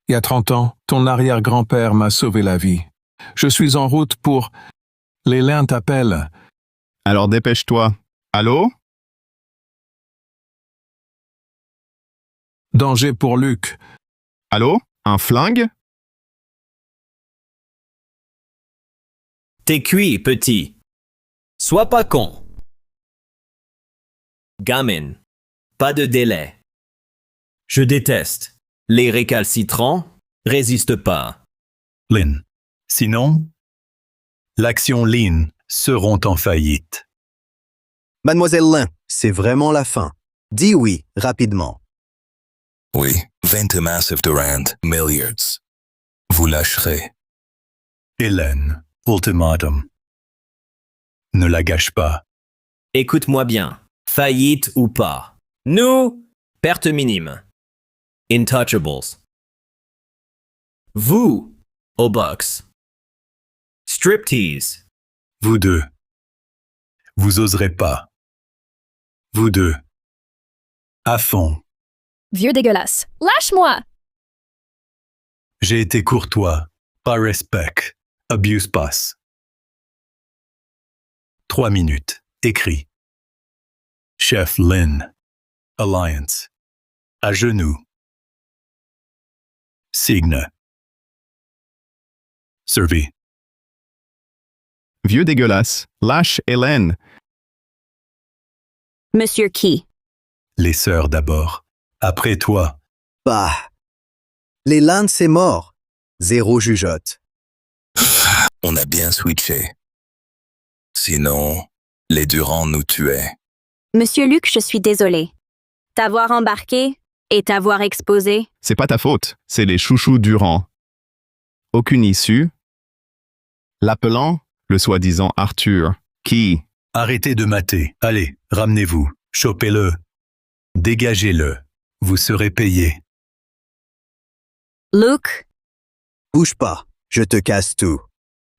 Speaker 11: Il y a 30 ans, ton arrière-grand-père m'a sauvé la vie. Je suis en route pour... Les Lins t'appellent.
Speaker 1: Alors dépêche-toi. Allô?
Speaker 11: Danger pour Luc.
Speaker 1: Allô? Un flingue?
Speaker 3: T'es cuit, petit. Sois pas con. Gamin, pas de délai. Je déteste. Les récalcitrants résistent pas.
Speaker 8: Lynn. Sinon, l'action Lynn seront en faillite.
Speaker 2: Mademoiselle Lin, c'est vraiment la fin. Dis oui, rapidement.
Speaker 6: Oui, 20 massive Durand, milliards. Vous lâcherez.
Speaker 8: Hélène, ultimatum. Ne la gâche pas.
Speaker 3: Écoute-moi bien. Faillite ou pas. Nous, perte minime. Intouchables. Vous, au box. Striptease.
Speaker 8: Vous deux. Vous oserez pas. Vous deux. À fond.
Speaker 10: Vieux dégueulasse. Lâche-moi!
Speaker 8: J'ai été courtois. Pas respect. Abuse pass. 3 minutes. Écrit. Chef Lynn. Alliance. À genoux. Signe. Servi.
Speaker 1: Vieux dégueulasse, lâche Hélène.
Speaker 5: Monsieur qui?
Speaker 8: Les sœurs d'abord. Après toi.
Speaker 2: Bah. Les Lin, c'est mort. Zéro jugeote.
Speaker 6: On a bien switché. Sinon, les Durand nous tuaient.
Speaker 5: Monsieur Luc, je suis désolé. T'avoir embarqué et t'avoir exposé.
Speaker 1: C'est pas ta faute, c'est les chouchous Durand. Aucune issue. L'appelant, le soi-disant Arthur, qui,
Speaker 8: Arrêtez de mater. Allez, ramenez-vous. Chopez-le. Dégagez-le. Vous serez payé.
Speaker 5: Luke,
Speaker 2: Bouge pas. Je te casse tout.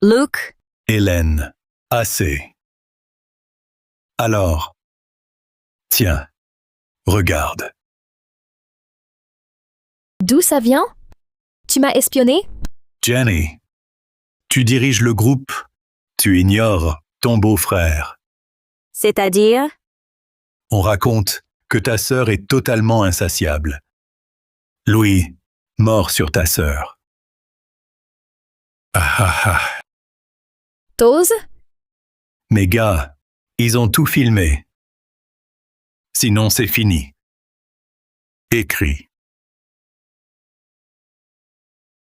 Speaker 5: Luke,
Speaker 8: Hélène. Assez. Alors. Tiens. Regarde.
Speaker 10: D'où ça vient? Tu m'as espionné?
Speaker 8: Jenny. Tu diriges le groupe. Tu ignores ton beau-frère.
Speaker 5: c'est-à-dire?
Speaker 8: On raconte que ta sœur est totalement insatiable. Louis, mort sur ta sœur. Ah ah ah.
Speaker 10: T'oses?
Speaker 8: Mes gars, ils ont tout filmé. Sinon, c'est fini. Écrit.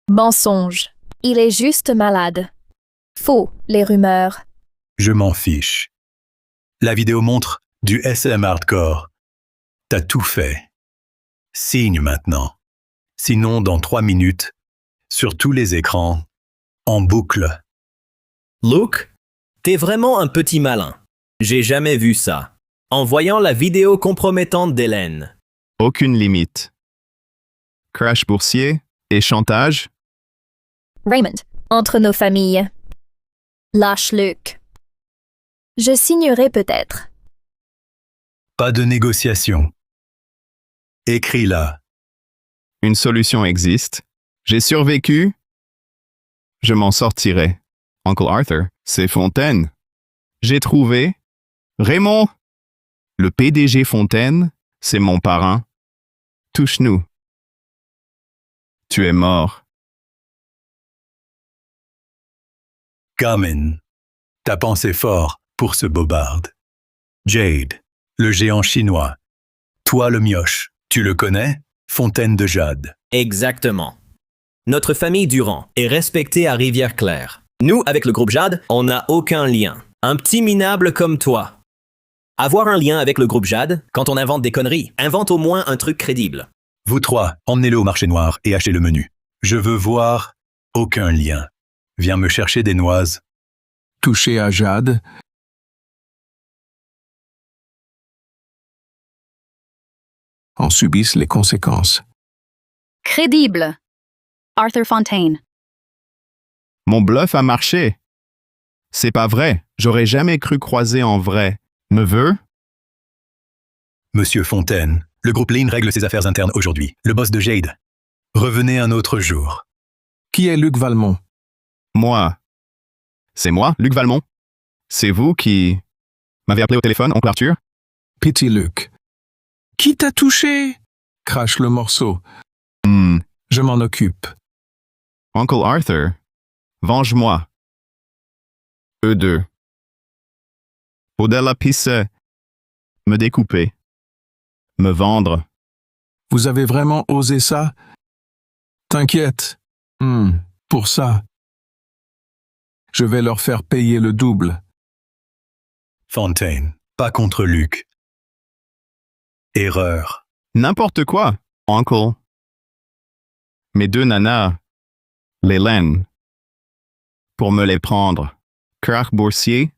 Speaker 10: Mensonge. Il est juste malade. Faux, les rumeurs.
Speaker 8: Je m'en fiche. La vidéo montre du SM hardcore. T'as tout fait. Signe maintenant. Sinon, dans 3 minutes, sur tous les écrans, en boucle.
Speaker 3: Luke, t'es vraiment un petit malin. J'ai jamais vu ça. En voyant la vidéo compromettante d'Hélène.
Speaker 1: aucune limite. Crash boursier et chantage,
Speaker 10: Raymond, entre nos familles. Lâche Luke. Je signerai peut-être.
Speaker 8: Pas de négociation. Écris là.
Speaker 1: une solution existe. J'ai survécu. Je m'en sortirai. Uncle Arthur, c'est Fontaine. J'ai trouvé. Raymond, le PDG Fontaine, c'est mon parrain. Touche-nous. Tu es mort.
Speaker 8: Gamin. T'as pensé fort pour ce bobarde. Jade, le géant chinois. Toi le mioche, tu le connais? Fontaine de Jade.
Speaker 3: Exactement. Notre famille Durand est respectée à Rivière-Claire. Nous, avec le groupe Jade, on n'a aucun lien. Un petit minable comme toi. Avoir un lien avec le groupe Jade, quand on invente des conneries, invente au moins un truc crédible.
Speaker 8: Vous trois, emmenez-le au marché noir et achetez le menu. Je veux voir aucun lien. Viens me chercher des noises.
Speaker 11: Touché à Jade, en subissent les conséquences.
Speaker 7: Crédible. Arthur Fontaine.
Speaker 1: Mon bluff a marché. C'est pas vrai. J'aurais jamais cru croiser en vrai. Me veux?
Speaker 8: Monsieur Fontaine, le groupe Lean règle ses affaires internes aujourd'hui. Le boss de Jade. Revenez un autre jour.
Speaker 11: Qui est Luc Valmont?
Speaker 1: Moi. C'est moi, Luc Valmont. C'est vous qui m'avez appelé au téléphone, oncle Arthur?
Speaker 11: Petit Luc. Qui t'a touché? Crache le morceau.
Speaker 1: Hmm.
Speaker 11: Je m'en occupe.
Speaker 1: Uncle Arthur. Venge-moi. Eux deux. Odella pisse. Me découper. Me vendre.
Speaker 11: Vous avez vraiment osé ça? T'inquiète. Pour ça, je vais leur faire payer le double.
Speaker 8: Fontaine, pas contre Luc. Erreur.
Speaker 1: N'importe quoi, uncle. Mes deux nanas, les laines. Pour me les prendre. Krach boursier,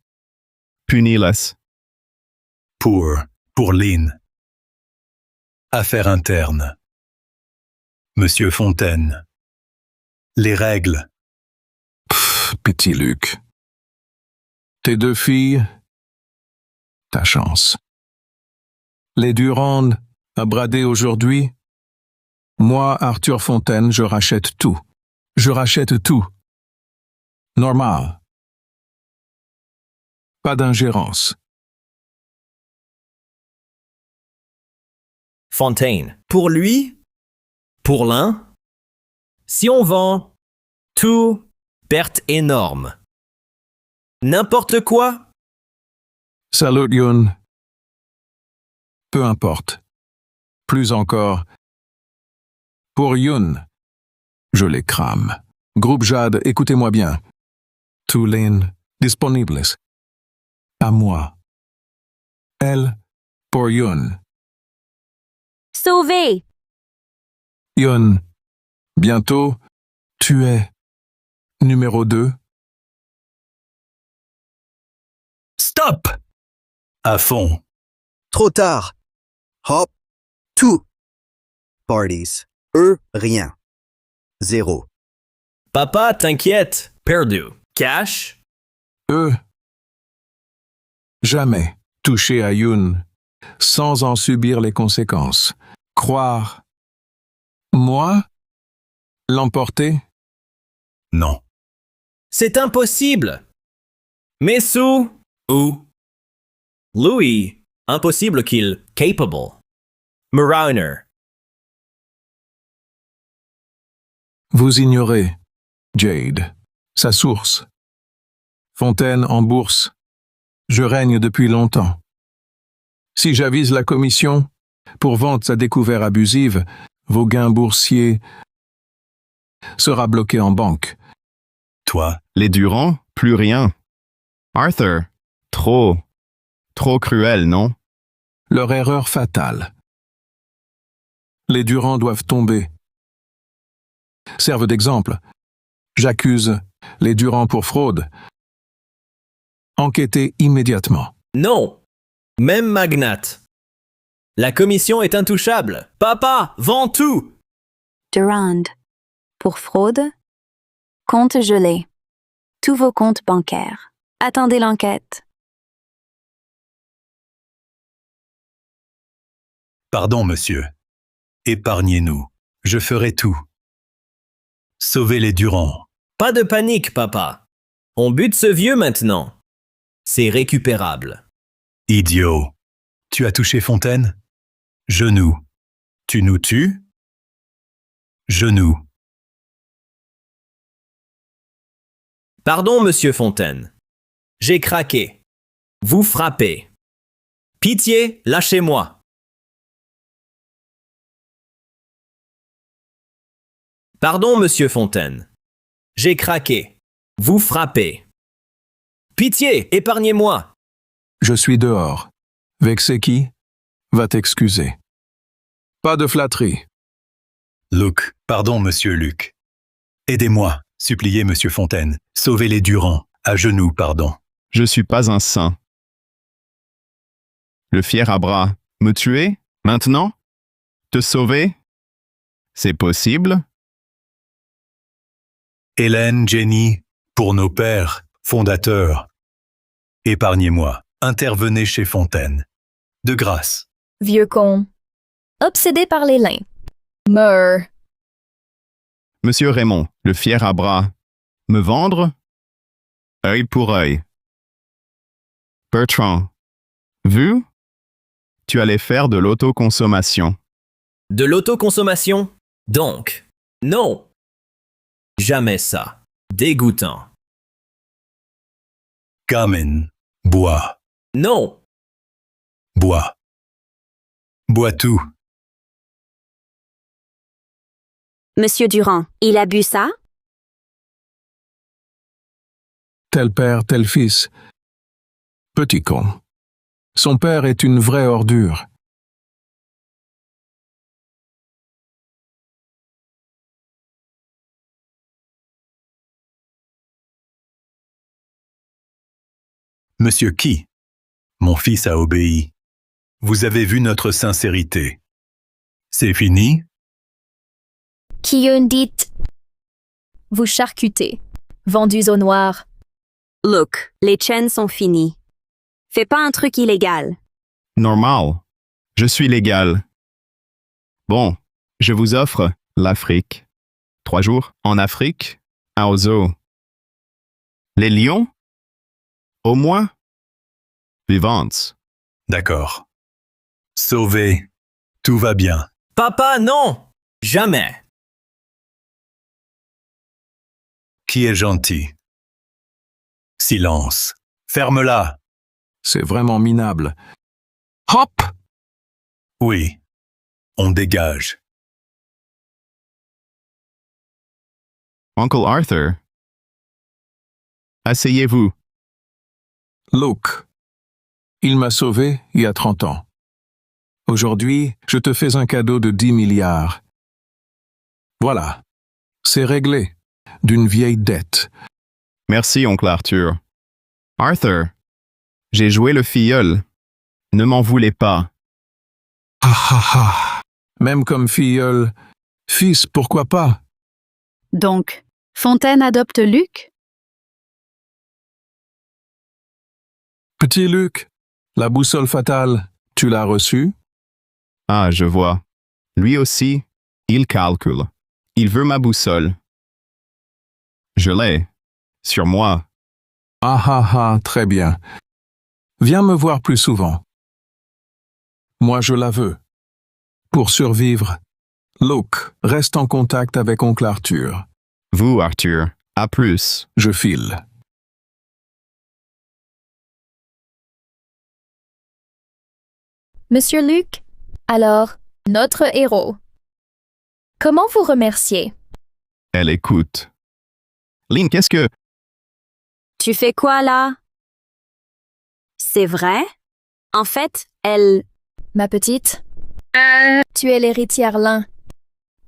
Speaker 1: punis-les.
Speaker 8: Pour Lynn. Affaire interne. Monsieur Fontaine. Les règles.
Speaker 11: Petit Luc. Tes deux filles, ta chance. Les Durand à brader aujourd'hui. Moi, Arthur Fontaine, je rachète tout. Je rachète tout. Normal. Pas d'ingérence.
Speaker 3: Fontaine. Pour lui? Pour l'un? Si on vend tout, perte énorme. N'importe quoi?
Speaker 11: Salut Yun. Peu importe. Plus encore. Pour Yun, je les crame. Groupe Jade, écoutez-moi bien. Tous lignes disponibles. À moi. Elle, pour Yun.
Speaker 5: Sauvé!
Speaker 11: Yun, bientôt, tu es numéro 2.
Speaker 8: Stop! À fond.
Speaker 2: Trop tard. Hop. Tout. Parties. Rien. 0.
Speaker 3: Papa, t'inquiète. Perdu. Cash?
Speaker 11: Jamais toucher à Yun sans en subir les conséquences. Croire. Moi? L'emporter?
Speaker 8: Non.
Speaker 3: C'est impossible. Mes sous? Où? Louis, impossible qu'il capable. Mariner.
Speaker 11: Vous ignorez, Jade, sa source. Fontaine en bourse. Je règne depuis longtemps. Si j'avise la commission pour vente à découvert abusive, vos gains boursiers sera bloqué en banque.
Speaker 8: Toi,
Speaker 1: Les Durand, plus rien. Arthur, trop cruel, non?
Speaker 11: Leur erreur fatale. Les Durand doivent tomber. Serve d'exemple. J'accuse les Durand pour fraude. Enquêtez immédiatement.
Speaker 3: Non. Même magnate. La commission est intouchable. Papa, vends tout.
Speaker 9: Durand. Pour fraude. Compte gelé. Tous vos comptes bancaires. Attendez l'enquête.
Speaker 8: pardon, monsieur. Épargnez-nous. Je ferai tout. Sauvez les Durand.
Speaker 3: Pas de panique, papa. On bute ce vieux maintenant. C'est récupérable.
Speaker 8: Idiot. Tu as touché Fontaine? Genou. Tu nous tues? Genou.
Speaker 3: Pardon, monsieur Fontaine. J'ai craqué. Vous frappez. Pitié, lâchez-moi. Pardon, monsieur Fontaine. J'ai craqué. Vous frappez. Pitié, épargnez-moi.
Speaker 11: Je suis dehors. Vexé qui? Va t'excuser. Pas de flatterie.
Speaker 8: Luc. Pardon, monsieur Luc. Aidez-moi, suppliez monsieur Fontaine. Sauvez les Durand. À genoux, pardon.
Speaker 1: Je suis pas un saint. Le fier à bras. Me tuer? Maintenant? Te sauver? C'est possible?
Speaker 8: Hélène, Jenny, pour nos pères, fondateurs. Épargnez-moi. Intervenez chez Fontaine. De grâce.
Speaker 10: Vieux con. Obsédé par les lins. Meurs.
Speaker 1: Monsieur Raymond, le fier à bras. Me vendre? Œil pour œil. Bertrand. Vu? Tu allais faire de l'autoconsommation.
Speaker 3: De l'autoconsommation? Donc. Non. Jamais ça. Dégoûtant.
Speaker 8: Gamin. Bois.
Speaker 3: Non.
Speaker 8: Bois. Bois tout.
Speaker 5: Monsieur Durand, il a bu ça?
Speaker 11: tel père, tel fils. Petit con. Son père est une vraie ordure.
Speaker 8: Monsieur qui? Mon fils a obéi. Vous avez vu notre sincérité. C'est fini?
Speaker 10: Qui dit? Vous charcutez. Vendus au noir.
Speaker 5: Look, les chaînes sont finies. Fais pas un truc illégal.
Speaker 1: Normal. Je suis légal. Bon, je vous offre l'Afrique. 3 jours en Afrique, à Ozo. Les lions? Au moins? Vivantes.
Speaker 8: D'accord. Sauvé. Tout va bien.
Speaker 3: Papa, non! Jamais!
Speaker 8: Qui est gentil? Silence. Ferme-la.
Speaker 11: C'est vraiment minable. Hop!
Speaker 8: Oui. On dégage.
Speaker 1: Uncle Arthur. Asseyez-vous.
Speaker 11: Luke. Il m'a sauvé il y a 30 ans. Aujourd'hui, je te fais un cadeau de 10 milliards. Voilà. C'est réglé. D'une vieille dette.
Speaker 1: Merci, oncle Arthur. Arthur, j'ai joué le filleul. Ne m'en voulez pas.
Speaker 11: Ah ah ah. Même comme filleul. Fils, pourquoi pas?
Speaker 7: Donc, Fontaine adopte Luc?
Speaker 11: Petit Luc, la boussole fatale, tu l'as reçue?
Speaker 1: Ah, je vois. Lui aussi, il calcule. Il veut ma boussole. Je l'ai. Sur moi.
Speaker 11: Ah ah ah, très bien. Viens me voir plus souvent. Moi, je la veux. Pour survivre, Luke, reste en contact avec oncle Arthur.
Speaker 1: Vous, Arthur, à plus.
Speaker 11: Je file.
Speaker 10: Monsieur Luc, alors, notre héros. Comment vous remercier?
Speaker 1: Elle écoute. Lynn, qu'est-ce que...
Speaker 5: Tu fais quoi là? C'est vrai? En fait, elle...
Speaker 10: Ma petite, tu es l'héritière Lin.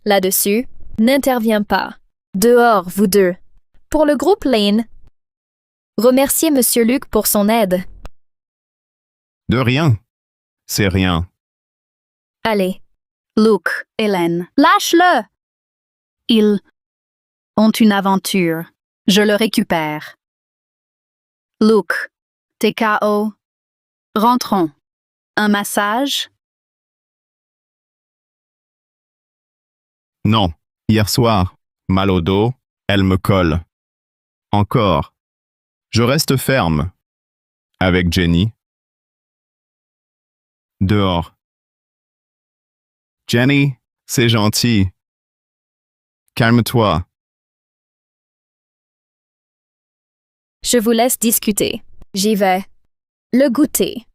Speaker 10: Là-dessus, n'interviens pas. Dehors, vous deux. Pour le groupe Lane, remerciez Monsieur Luc pour son aide.
Speaker 1: De rien. C'est rien.
Speaker 10: Allez,
Speaker 7: Luke, Hélène.
Speaker 10: lâche-le!
Speaker 7: Ils ont une aventure. Je le récupère. Luke, t'es KO. Rentrons. Un massage?
Speaker 1: Non. Hier soir, mal au dos, elle me colle. Encore. Je reste ferme. Avec Jenny. Dehors. Jenny, c'est gentil. Calme-toi.
Speaker 10: Je vous laisse discuter. J'y vais. Le goûter.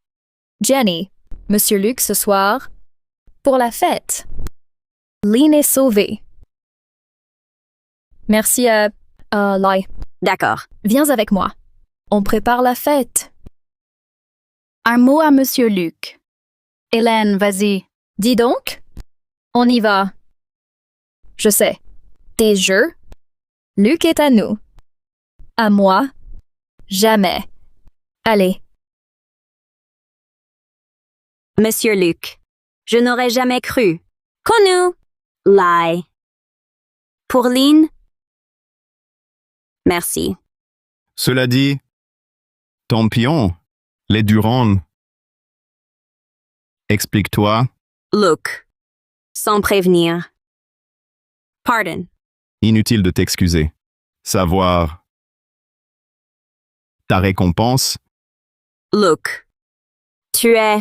Speaker 10: Jenny, Monsieur Luc ce soir, pour la fête. Lynn est sauvée. Merci Lai.
Speaker 5: D'accord.
Speaker 10: Viens avec moi. On prépare la fête.
Speaker 7: Un mot à Monsieur Luc. Hélène, vas-y.
Speaker 10: Dis donc. On y va. Je sais. Des jeux. Luc est à nous. À moi. Jamais. Allez.
Speaker 5: Monsieur Luc, je n'aurais jamais cru. Connu. Lie. Pour Lynn? Merci.
Speaker 1: Cela dit, ton pion, les Durand. Explique-toi.
Speaker 5: Luke. Sans prévenir. Pardon.
Speaker 1: Inutile de t'excuser. Savoir. Ta récompense.
Speaker 5: Luke. Tu es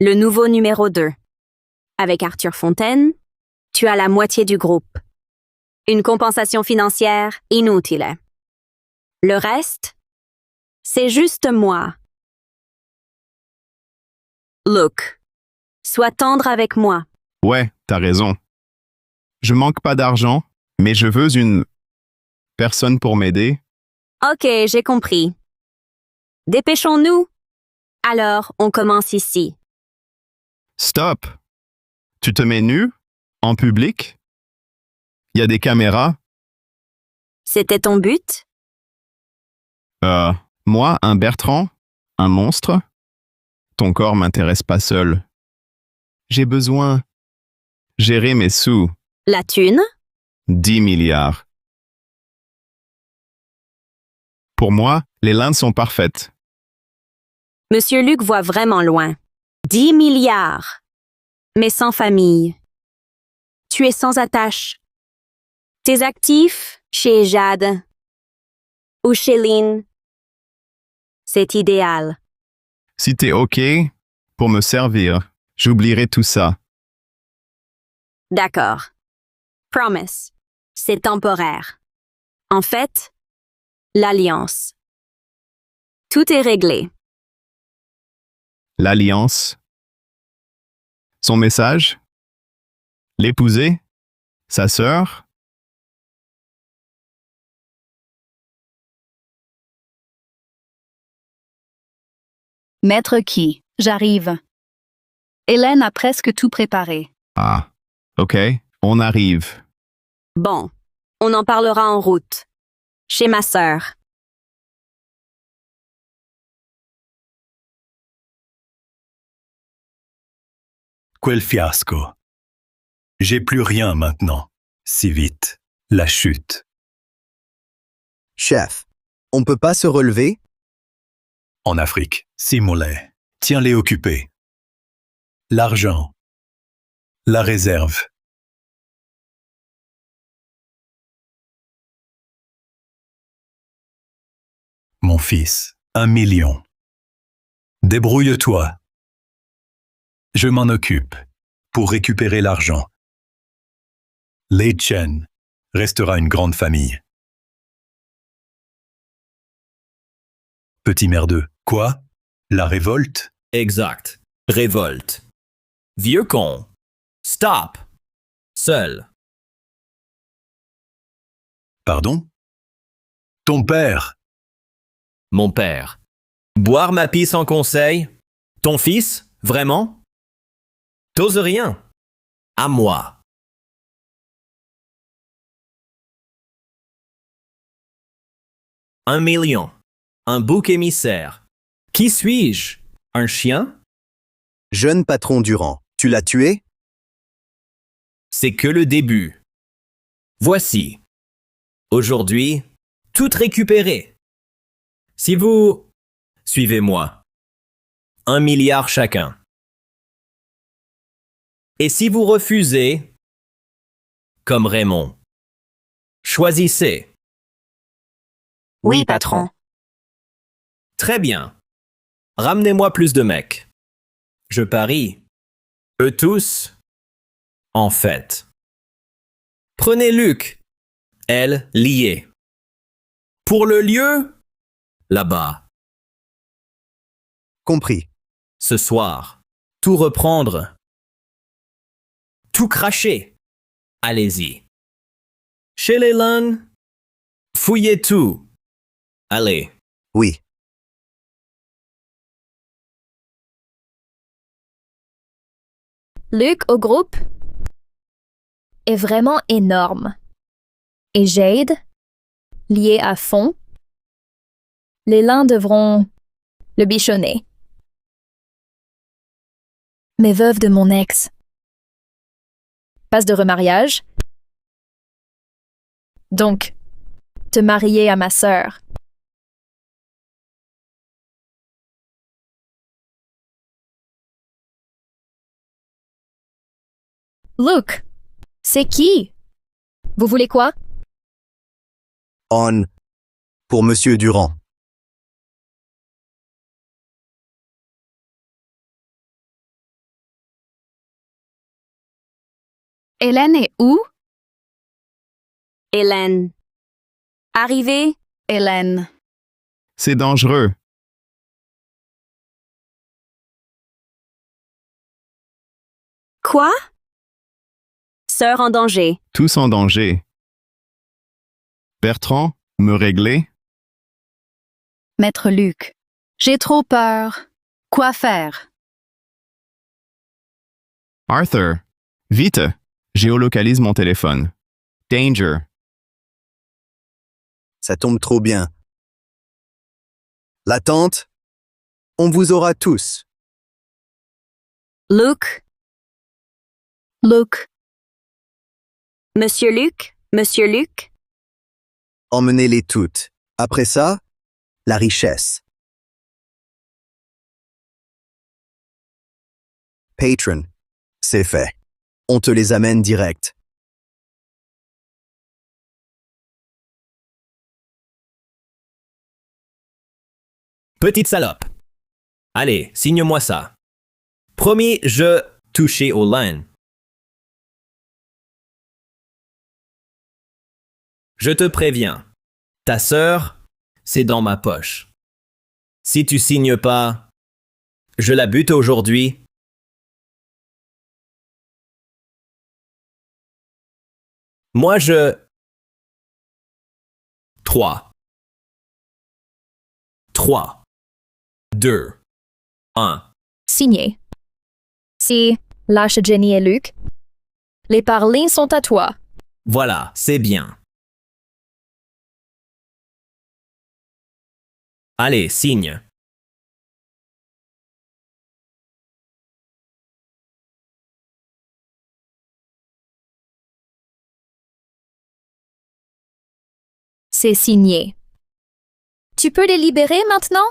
Speaker 5: le nouveau numéro 2. Avec Arthur Fontaine, tu as la moitié du groupe. Une compensation financière inutile. Le reste, c'est juste moi. Luke, sois tendre avec moi.
Speaker 1: Ouais, t'as raison. Je manque pas d'argent, mais je veux une personne pour m'aider.
Speaker 5: Ok, j'ai compris. Dépêchons-nous. Alors, on commence ici.
Speaker 1: Stop! Tu te mets nu? En public? Il y a des caméras?
Speaker 5: C'était ton but?
Speaker 1: Moi, un Bertrand? Un monstre? Ton corps m'intéresse pas seul. J'ai besoin. Gérer mes sous.
Speaker 5: La thune?
Speaker 1: 10 milliards. Pour moi, les lindes sont parfaites.
Speaker 5: Monsieur Luc voit vraiment loin. 10 milliards. Mais sans famille. Tu es sans attache. Tes actifs, chez Jade. Ou chez Lynn. C'est idéal.
Speaker 1: Si t'es OK pour me servir, j'oublierai tout ça.
Speaker 5: D'accord. Promise. C'est temporaire. En fait, l'alliance. Tout est réglé.
Speaker 1: L'alliance. Son message? L'épouser? Sa sœur?
Speaker 7: Maître qui? J'arrive. Hélène a presque tout préparé.
Speaker 1: Ah, OK, on arrive.
Speaker 5: Bon, on en parlera en route. Chez ma sœur.
Speaker 8: Quel fiasco. J'ai plus rien maintenant. Si vite. La chute.
Speaker 2: Chef, on peut pas se relever?
Speaker 8: En Afrique, Simolet. Tiens-les occupés. L'argent. La réserve. Mon fils, 1 million. Débrouille-toi. Je m'en occupe. Pour récupérer l'argent. Lei Chen restera une grande famille. Petit merdeux. Quoi? La révolte?
Speaker 3: Exact. Révolte. Vieux con. Stop. Seul.
Speaker 8: Pardon? Ton père?
Speaker 3: Mon père. Boire ma pisse en conseil? Ton fils? Vraiment? T'oses rien. À moi. Un million. Un bouc émissaire. Qui suis-je? Un chien?
Speaker 2: Jeune patron Durand, tu l'as tué?
Speaker 3: C'est que le début. Voici. Aujourd'hui, tout récupéré. Si vous... Suivez-moi. 1 milliard chacun. Et si vous refusez, comme Raymond, choisissez.
Speaker 9: Oui, patron.
Speaker 3: Très bien. Ramenez-moi plus de mecs. Je parie. Eux tous, en fait. Prenez Luc. Elle, liée. Pour le lieu, là-bas.
Speaker 2: Compris.
Speaker 3: Ce soir, tout reprendre. Tout cracher. Allez-y. Chez les Lun, fouillez tout. Allez.
Speaker 2: Oui.
Speaker 10: Luc au groupe est vraiment énorme. Et Jade, lié à fond, les lins devront le bichonner. Mais veuve de mon ex. Passe de remariage. Donc, te marier à ma sœur. Luke, c'est qui? Vous voulez quoi?
Speaker 2: On. Pour Monsieur Durand.
Speaker 7: Hélène est où?
Speaker 5: Hélène. Arrivée?
Speaker 7: Hélène.
Speaker 1: C'est dangereux.
Speaker 5: Quoi? Sœur en danger.
Speaker 1: Tous en danger. Bertrand, me régler?
Speaker 7: Maître Luc. J'ai trop peur. Quoi faire?
Speaker 1: Arthur, vite, géolocalise mon téléphone. Danger.
Speaker 2: Ça tombe trop bien. L'attente, on vous aura tous.
Speaker 5: Luke,
Speaker 7: Luc.
Speaker 5: Monsieur Luc, Monsieur Luc.
Speaker 2: Emmenez-les toutes. Après ça, la richesse. Patron, c'est fait. On te les amène direct.
Speaker 3: Petite salope. Allez, signe-moi ça. Promis, je touché au lin. Je te préviens. Ta sœur, c'est dans ma poche. Si tu signes pas, je la bute aujourd'hui. Moi, je... 3. 3. 2. 1.
Speaker 10: Signé. Si, lâche Jenny et Luc. Les parlings sont à toi.
Speaker 3: Voilà, c'est bien. Allez, signe.
Speaker 10: C'est signé. Tu peux les libérer maintenant?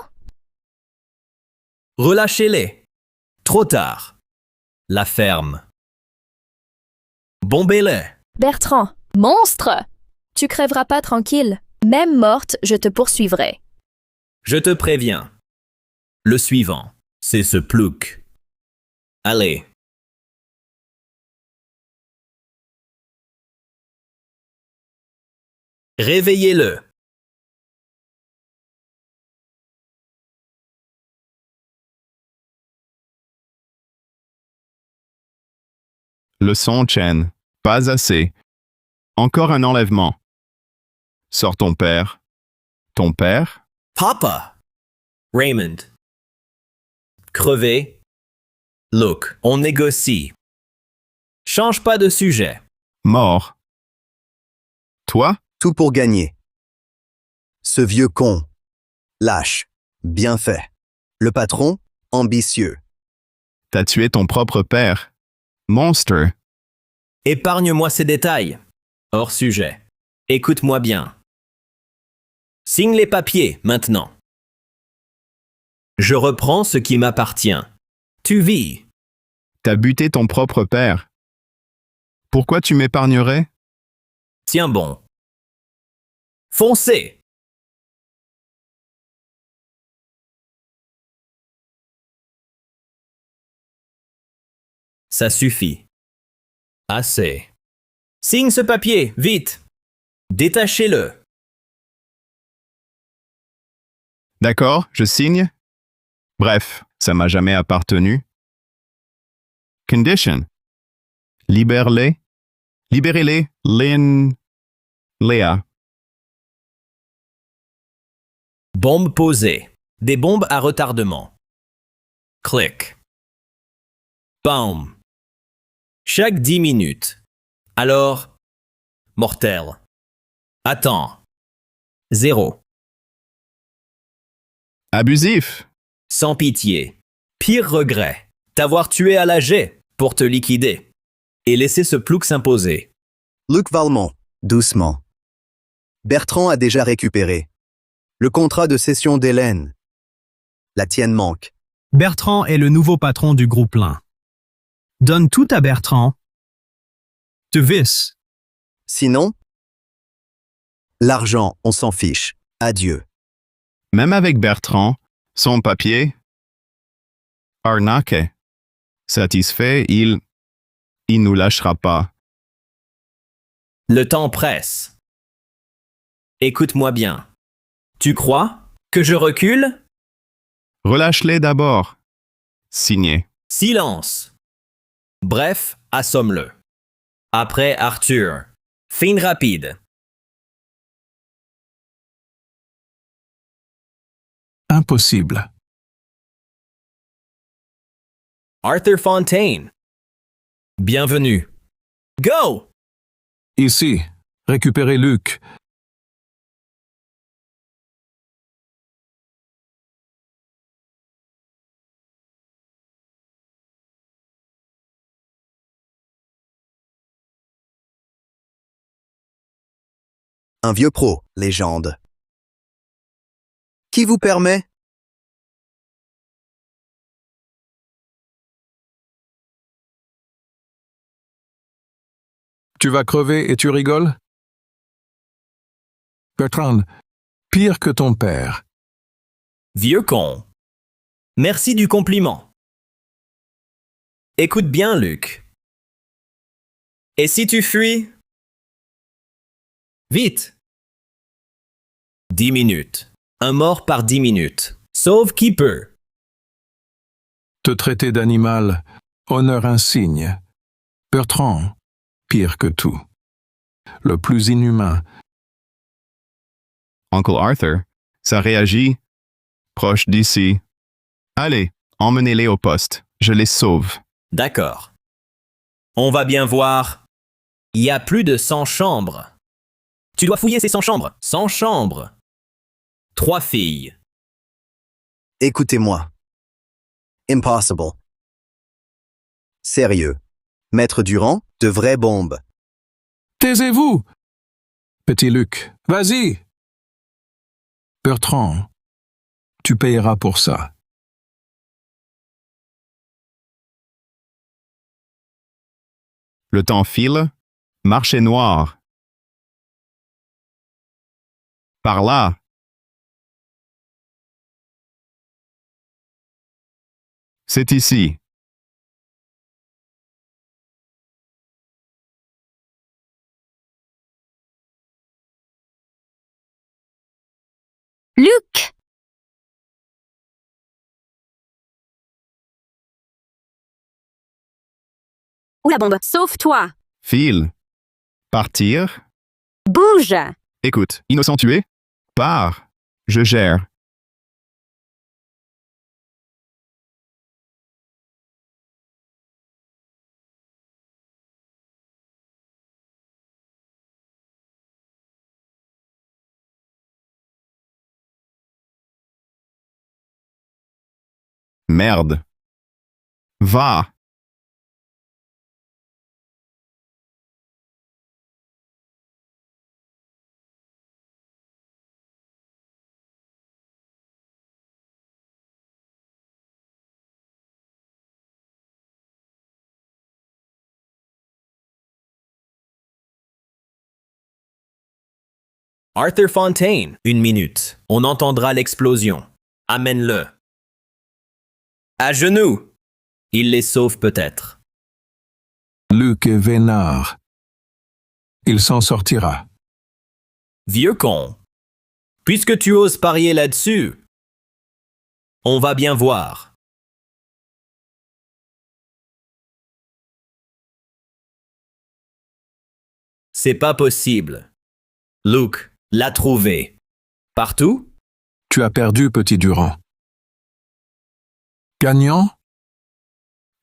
Speaker 3: Relâchez-les. Trop tard. La ferme. Bombez-les.
Speaker 10: Bertrand, monstre! Tu crèveras pas tranquille. Même morte, je te poursuivrai.
Speaker 3: Je te préviens. Le suivant, c'est ce plouc. Allez. Réveillez-le.
Speaker 1: Le son, Chen. Pas assez. Encore un enlèvement. Sors ton père. Ton père?
Speaker 3: Papa. Raymond. Crevé. Look, on négocie. Change pas de sujet.
Speaker 1: Mort. Toi?
Speaker 2: Tout pour gagner. Ce vieux con. Lâche. Bien fait. Le patron, ambitieux.
Speaker 1: T'as tué ton propre père. Monster.
Speaker 3: Épargne-moi ces détails. Hors sujet. Écoute-moi bien. Signe les papiers, maintenant. Je reprends ce qui m'appartient. Tu vis.
Speaker 1: T'as buté ton propre père. Pourquoi tu m'épargnerais?
Speaker 3: Tiens bon. Foncez. Ça suffit. Assez. Signe ce papier, vite. Détachez-le.
Speaker 1: D'accord, je signe. Bref, ça m'a jamais appartenu. Condition. Libère-les. Libérez-les, Lynn. Léa.
Speaker 3: Bombes posées. Des bombes à retardement. Clic. Bam. Chaque 10 minutes. Alors, mortel. Attends. 0.
Speaker 1: Abusif.
Speaker 3: Sans pitié. Pire regret. T'avoir tué à la jet pour te liquider. Et laisser ce plouc s'imposer.
Speaker 2: Luc Valmont, doucement. Bertrand a déjà récupéré. Le contrat de cession d'Hélène. La tienne manque.
Speaker 4: Bertrand est le nouveau patron du groupe Lin. Donne tout à Bertrand. Te vis.
Speaker 2: Sinon, l'argent, on s'en fiche. Adieu.
Speaker 1: Même avec Bertrand, son papier. Arnaque. Satisfait, il nous lâchera pas.
Speaker 3: Le temps presse. Écoute-moi bien. Tu crois que je recule?
Speaker 1: Relâche-les d'abord. Signé.
Speaker 3: Silence. Bref, assomme-le. Après Arthur. Fin rapide.
Speaker 11: Impossible.
Speaker 3: Arthur Fontaine. Bienvenue. Go!
Speaker 11: Ici, récupérez Luc.
Speaker 2: Un vieux pro, légende. Qui vous permet?
Speaker 11: Tu vas crever et tu rigoles? Bertrand, pire que ton père.
Speaker 3: Vieux con. Merci du compliment. Écoute bien, Luc. Et si tu fuis? Vite! 10 minutes. Un mort par 10 minutes. Sauve qui peut.
Speaker 11: Te traiter d'animal, honneur insigne. Bertrand, pire que tout. Le plus inhumain.
Speaker 1: Uncle Arthur, ça réagit. Proche d'ici. Allez, emmenez-les au poste. Je les sauve.
Speaker 3: D'accord. On va bien voir. Il y a plus de 100 chambres. Tu dois fouiller ces 100 chambres. 100 chambres. 3 filles.
Speaker 2: Écoutez-moi. Impossible. Sérieux. Maître Durand, de vraies bombes.
Speaker 11: Taisez-vous! Petit Luc, vas-y! Bertrand, tu payeras pour ça.
Speaker 1: Le temps file. Marché noir. Par là. C'est ici.
Speaker 5: Luc! Où la bombe? Sauve-toi!
Speaker 1: File. Partir.
Speaker 5: Bouge!
Speaker 1: Écoute, innocent tué. Pars. Je gère. Merde. Va.
Speaker 3: Arthur Fontaine. 1 minute. On entendra l'explosion. Amène-le. À genoux. Il les sauve peut-être.
Speaker 11: Luc est vénard. Il s'en sortira.
Speaker 3: Vieux con. Puisque tu oses parier là-dessus, on va bien voir. C'est pas possible. Luke l'a trouvé. Partout?
Speaker 11: Tu as perdu, petit Durand. Gagnant?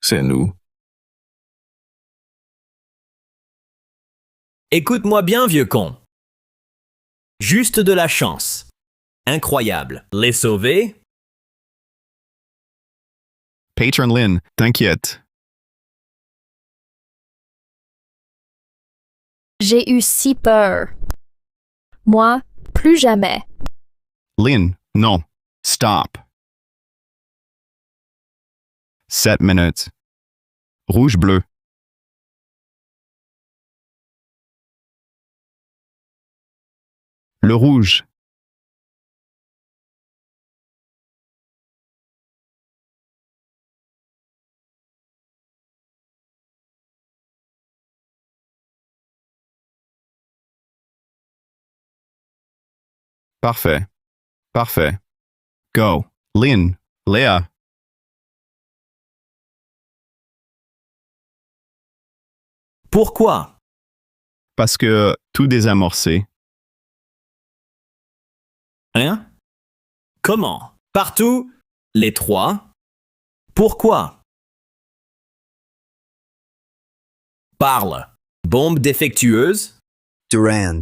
Speaker 11: C'est nous.
Speaker 3: Écoute-moi bien, vieux con. Juste de la chance. Incroyable. Les sauver?
Speaker 1: Patron Lynn, t'inquiète.
Speaker 10: J'ai eu si peur. Moi, plus jamais.
Speaker 1: Lynn, non. Stop. 7 minutes. Rouge-bleu. Le rouge. Parfait. Parfait. Go. Lynn. Léa.
Speaker 3: Pourquoi?
Speaker 1: Parce que tout désamorcé.
Speaker 3: Hein? Comment? Partout, les trois. Pourquoi? Parle. Bombe défectueuse.
Speaker 2: Durand.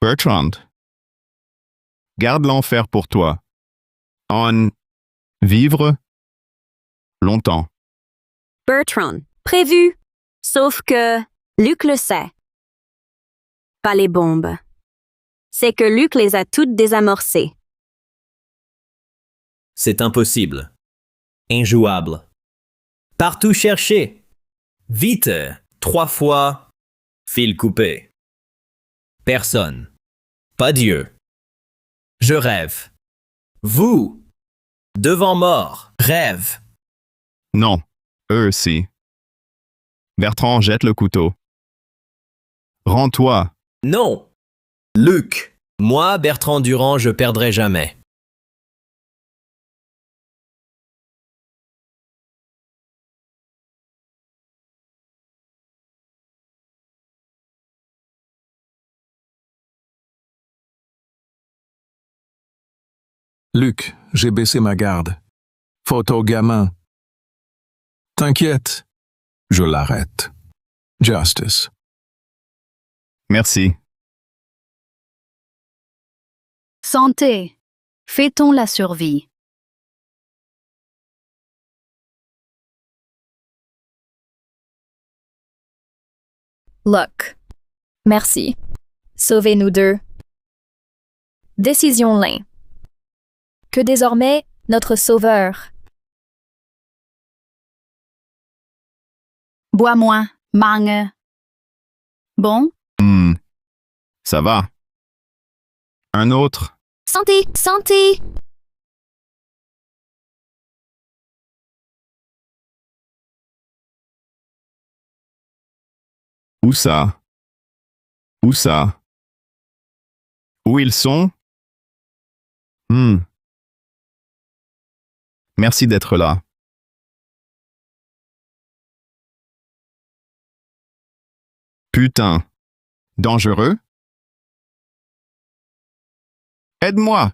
Speaker 1: Bertrand. Garde l'enfer pour toi. En vivre longtemps.
Speaker 5: Bertrand. Prévu. Sauf que Luc le sait. Pas les bombes. C'est que Luc les a toutes désamorcées.
Speaker 3: C'est impossible. Injouable. Partout chercher. Vite. 3 fois. Fil coupé. Personne. Pas Dieu. Je rêve. Vous. Devant mort. Rêve.
Speaker 1: Non, eux aussi. Bertrand jette le couteau. Rends-toi.
Speaker 3: Non. Luc. Moi, Bertrand Durand, je perdrai jamais.
Speaker 11: Luc, j'ai baissé ma garde. Faute au gamin. T'inquiète, je l'arrête. Justice.
Speaker 1: Merci.
Speaker 7: Santé. Fait-on la survie?
Speaker 10: Luck. Merci. Sauvez-nous deux. Décision Lin. Que désormais, notre sauveur.
Speaker 7: Bois moins, mangue. Bon,
Speaker 1: Ça va. Un autre.
Speaker 10: Santé, santé!
Speaker 1: Où ça? Où ça? Où ils sont? Merci d'être là. Putain. Dangereux? Aide-moi.